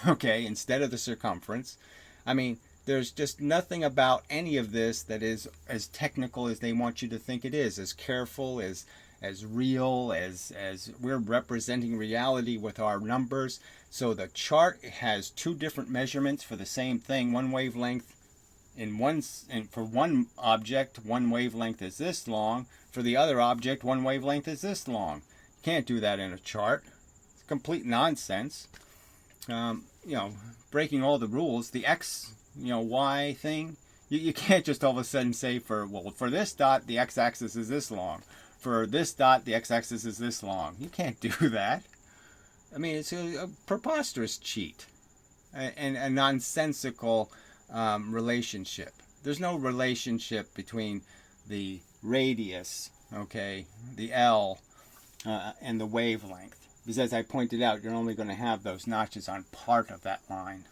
okay, instead of the circumference. I mean, there's just nothing about any of this that is as technical as they want you to think it is, as careful, as real, as we're representing reality with our numbers. So the chart has two different measurements for the same thing. One wavelength for one object, one wavelength is this long. For the other object, one wavelength is this long. You can't do that in a chart. It's complete nonsense. Breaking all the rules. The x, y thing. You can't just all of a sudden say for this dot, the x-axis is this long. For this dot, the x-axis is this long. You can't do that. I mean, it's a preposterous cheat and a nonsensical relationship. There's no relationship between the radius, okay, the L, and the wavelength. Because as I pointed out, you're only going to have those notches on part of that line.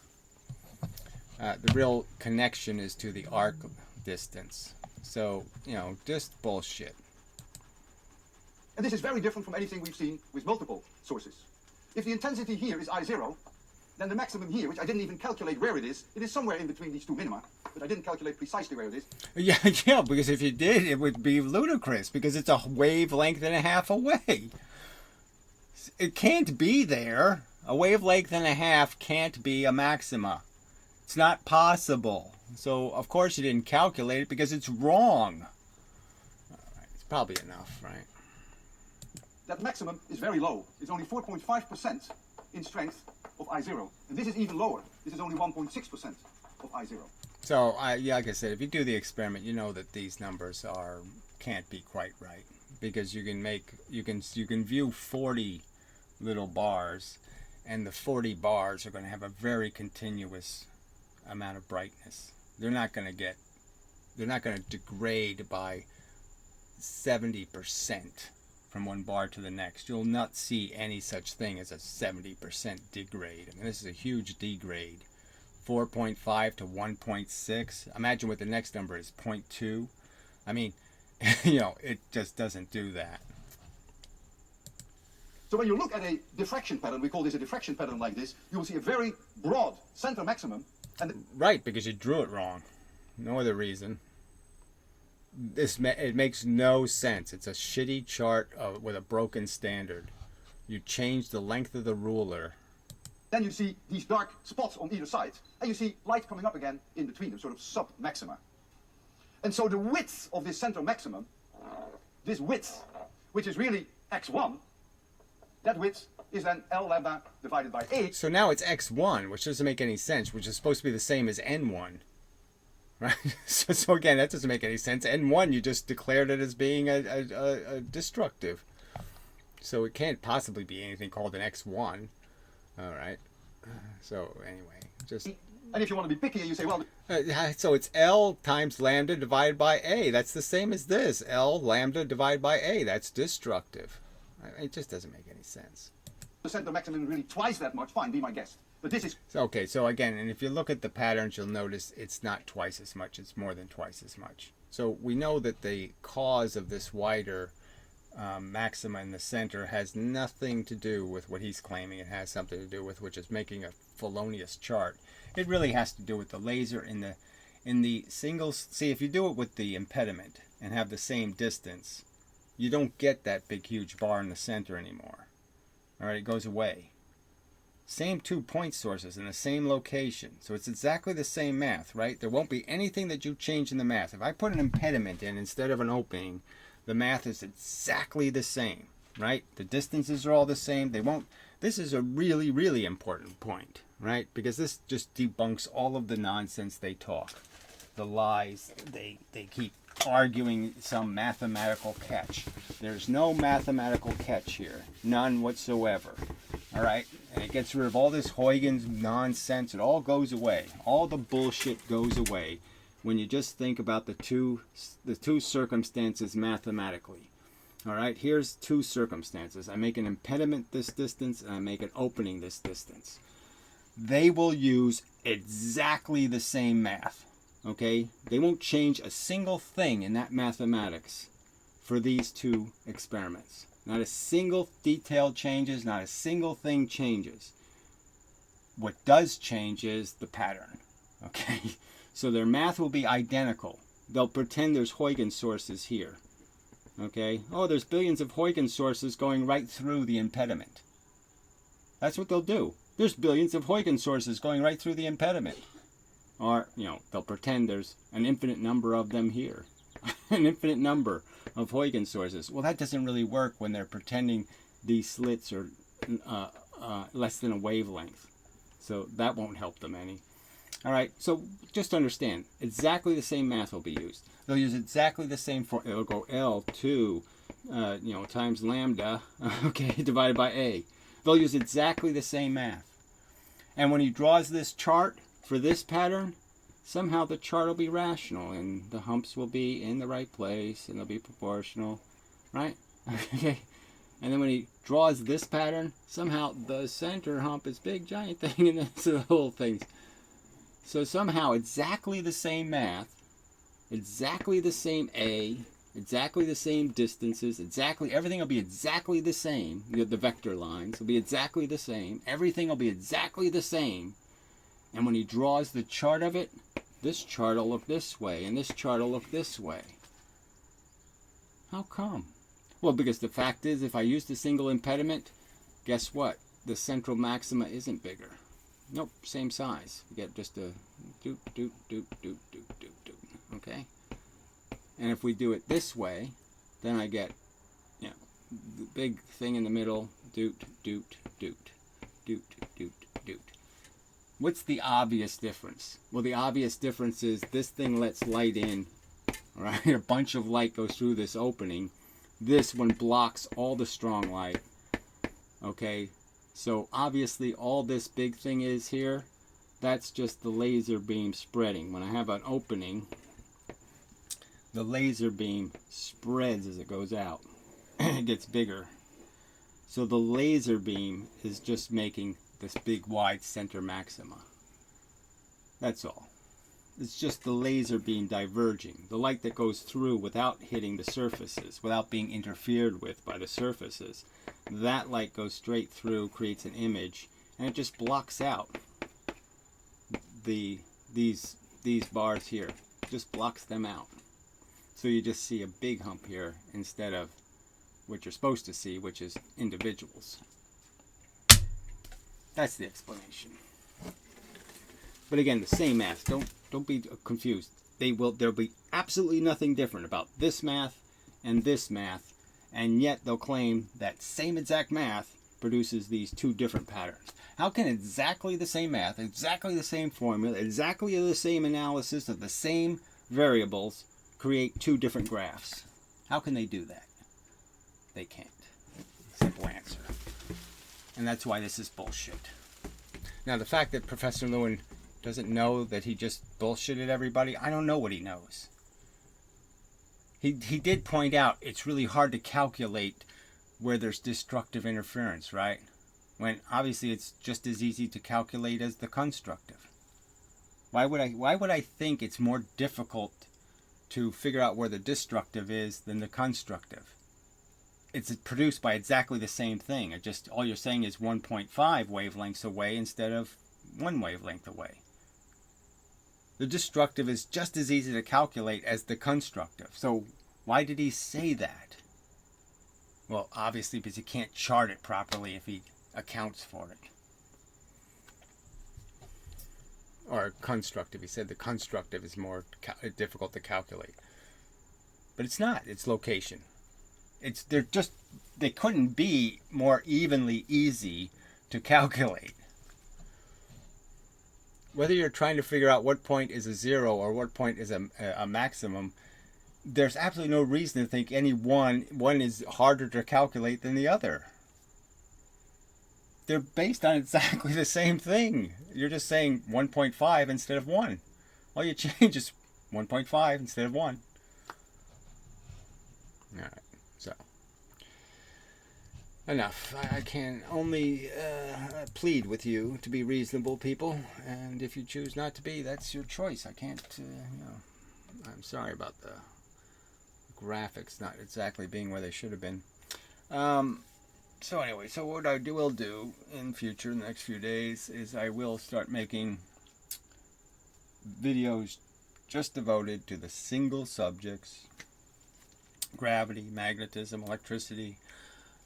The real connection is to the arc distance. So, just bullshit. And this is very different from anything we've seen with multiple sources. If the intensity here is I0, then the maximum here, which I didn't even calculate where it is somewhere in between these two minima, but I didn't calculate precisely where it is. Yeah, because if you did, it would be ludicrous, because it's a wavelength and a half away. It can't be there. A wavelength and a half can't be a maxima. It's not possible. So, of course, you didn't calculate it because it's wrong. All right, it's probably enough, right? That maximum is very low. It's only 4.5% in strength of I0. And this is even lower. This is only 1.6% of I0. So, like I said, if you do the experiment, you know that these numbers can't be quite right, because you can view 40 little bars, and the 40 bars are going to have a very continuous amount of brightness. They're not going to degrade by 70% from one bar to the next. You'll not see any such thing as a 70% degrade. I mean, this is a huge degrade. 4.5 to 1.6. Imagine what the next number is, 0.2. I mean, it just doesn't do that. So when you look at a diffraction pattern, we call this a diffraction pattern like this, you will see a very broad center maximum. Right, because you drew it wrong. No other reason. It makes no sense. It's a shitty chart with a broken standard. You change the length of the ruler. Then you see these dark spots on either side, and you see light coming up again in between them, sort of sub-maxima. And so the width of this center maximum, this width, which is really x1, that width is then L lambda divided by 8. So now it's x1, which doesn't make any sense, which is supposed to be the same as n1. Right? So again, that doesn't make any sense. N1, you just declared it as being a destructive. So it can't possibly be anything called an x1. All right. So anyway, just... And if you want to be picky, you say, well... so it's L times lambda divided by A. That's the same as this. L lambda divided by A. That's destructive. It just doesn't make any sense. The center maximum is really twice that much. Fine, be my guest. But this is... Okay, so again, and if you look at the patterns, you'll notice it's not twice as much. It's more than twice as much. So we know that the cause of this wider maxima in the center has nothing to do with what he's claiming it has something to do with, which is making a felonious chart. It really has to do with the laser in the singles. See, if you do it with the impediment and have the same distance, you don't get that big huge bar in the center anymore. All right, it goes away. Same 2 point sources in the same location. So it's exactly the same math, right? There won't be anything that you change in the math. If I put an impediment in instead of an opening, the math is exactly the same, right? The distances are all the same. They won't This is a really, really important point, right? Because this just debunks all of the nonsense they talk. The lies, they keep arguing some mathematical catch. There's no mathematical catch here. None whatsoever. All right? And it gets rid of all this Huygens nonsense. It all goes away. All the bullshit goes away when you just think about the two circumstances mathematically. All right? Here's two circumstances. I make an impediment this distance, and I make an opening this distance. They will use exactly the same math. Okay? They won't change a single thing in that mathematics for these two experiments. Not a single detail changes, not a single thing changes. What does change is the pattern. Okay? So their math will be identical. They'll pretend there's Huygens sources here. Okay? Oh, there's billions of Huygens sources going right through the impediment. That's what they'll do. There's billions of Huygens sources going right through the impediment. Or, they'll pretend there's an infinite number of them here. An infinite number of Huygens sources. Well, that doesn't really work when they're pretending these slits are less than a wavelength. So that won't help them any. All right, so just understand, exactly the same math will be used. They'll use exactly the same it'll go L2, times lambda, okay, divided by A. They'll use exactly the same math. And when he draws this chart for this pattern, somehow the chart will be rational and the humps will be in the right place and they'll be proportional, right? Okay. And then when he draws this pattern, somehow the center hump is big giant thing and that's the whole thing. So somehow exactly the same math, exactly the same A, exactly the same distances, everything will be exactly the same. The vector lines will be exactly the same. Everything will be exactly the same. And when he draws the chart of it, this chart will look this way, and this chart will look this way. How come? Well, because the fact is, if I use the single impediment, guess what? The central maxima isn't bigger. Nope, same size. You get just a doot, doot, doot, doot, doot, doot, doot. Okay? And if we do it this way, then I get, the big thing in the middle, doot, doot, doot, doot, doot, doot. What's the obvious difference? Well, the obvious difference is this thing lets light in, all right? A bunch of light goes through this opening. This one blocks all the strong light, okay? So obviously all this big thing is here, that's just the laser beam spreading. When I have an opening, the laser beam spreads as it goes out. It gets bigger. So the laser beam is just making this big wide center maxima. That's all. It's just the laser beam diverging. The light that goes through without hitting the surfaces, without being interfered with by the surfaces. That light goes straight through, creates an image, and it just blocks out these bars here. Just blocks them out. So you just see a big hump here instead of what you're supposed to see, which is individuals. That's the explanation. But again, the same math. Don't be confused. There'll be absolutely nothing different about this math, and yet they'll claim that same exact math produces these two different patterns. How can exactly the same math, exactly the same formula, exactly the same analysis of the same variables create two different graphs? How can they do that? They can't. Simple answer. And that's why this is bullshit. Now, the fact that Professor Lewin doesn't know that he just bullshitted everybody, I don't know what he knows. He did point out it's really hard to calculate where there's destructive interference, right? When obviously it's just as easy to calculate as the constructive. Why would I think it's more difficult to figure out where the destructive is than the constructive? It's produced by exactly the same thing. All you're saying is 1.5 wavelengths away instead of 1 wavelength away. The destructive is just as easy to calculate as the constructive. So why did he say that? Well, obviously because he can't chart it properly if he accounts for it. Or constructive. He said the constructive is more difficult to calculate. But it's not. It's location. They couldn't be more evenly easy to calculate. Whether you're trying to figure out what point is a zero or what point is a maximum, there's absolutely no reason to think any one is harder to calculate than the other. They're based on exactly the same thing. You're just saying 1.5 instead of 1. All you change is 1.5 instead of 1. Alright, so. Enough. I can only plead with you to be reasonable people, and if you choose not to be, that's your choice. I can't, I'm sorry about the graphics not exactly being where they should have been. So anyway, so what I will do in future, in the next few days, is I will start making videos just devoted to the single subjects: gravity, magnetism, electricity,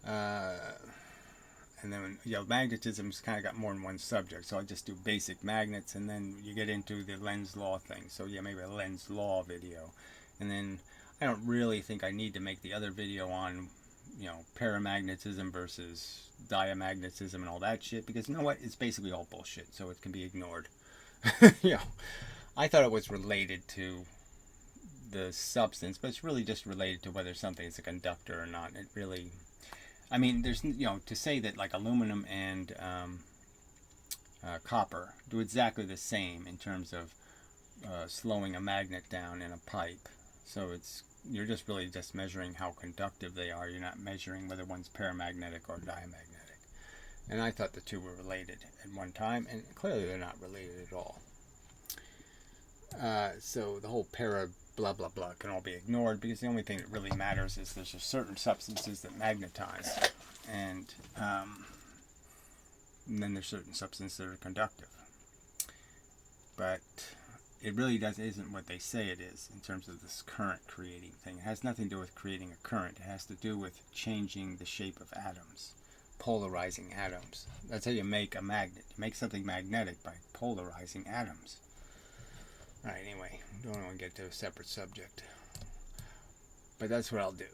and then, you know, magnetism's kind of got more than one subject, so I just do basic magnets, and then you get into the lens law thing. So yeah, maybe a lens law video, and then I don't really think I need to make the other video on, you know, paramagnetism versus diamagnetism and all that shit, because you know what, it's basically all bullshit, so it can be ignored. You know, I thought it was related to the substance, but it's really just related to whether something is a conductor or not. It really, I mean, there's, you know, to say that like aluminum and copper do exactly the same in terms of slowing a magnet down in a pipe. So it's, you're just really just measuring how conductive they are. You're not measuring whether one's paramagnetic or diamagnetic. And I thought the two were related at one time, and clearly they're not related at all. So the whole para blah blah blah can all be ignored, because the only thing that really matters is there's certain substances that magnetize, and then there's certain substances that are conductive. But it really isn't what they say it is in terms of this current creating thing. It has nothing to do with creating a current. It has to do with changing the shape of atoms, polarizing atoms. That's how you make a magnet. You make something magnetic by polarizing atoms. Alright, anyway, don't want to get to a separate subject. But that's what I'll do.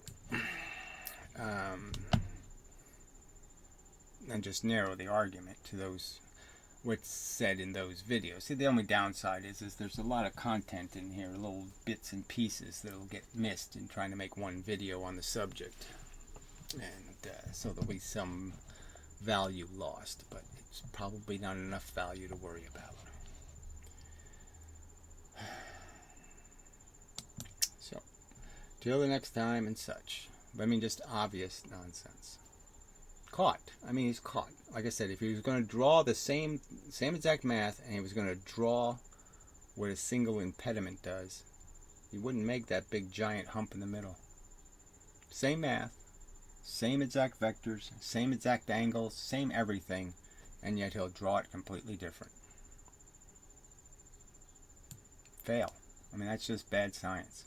And just narrow the argument to those, what's said in those videos. See, the only downside is there's a lot of content in here, little bits and pieces that'll get missed in trying to make one video on the subject. And so there'll be some value lost, but it's probably not enough value to worry about. So, till the next time and such. But I mean, just obvious nonsense. Caught. I mean, he's caught. Like I said, if he was going to draw the same exact math, and he was going to draw what a single impediment does, he wouldn't make that big giant hump in the middle. Same math, same exact vectors, same exact angles, same everything, and yet he'll draw it completely different. Fail. I mean, that's just bad science.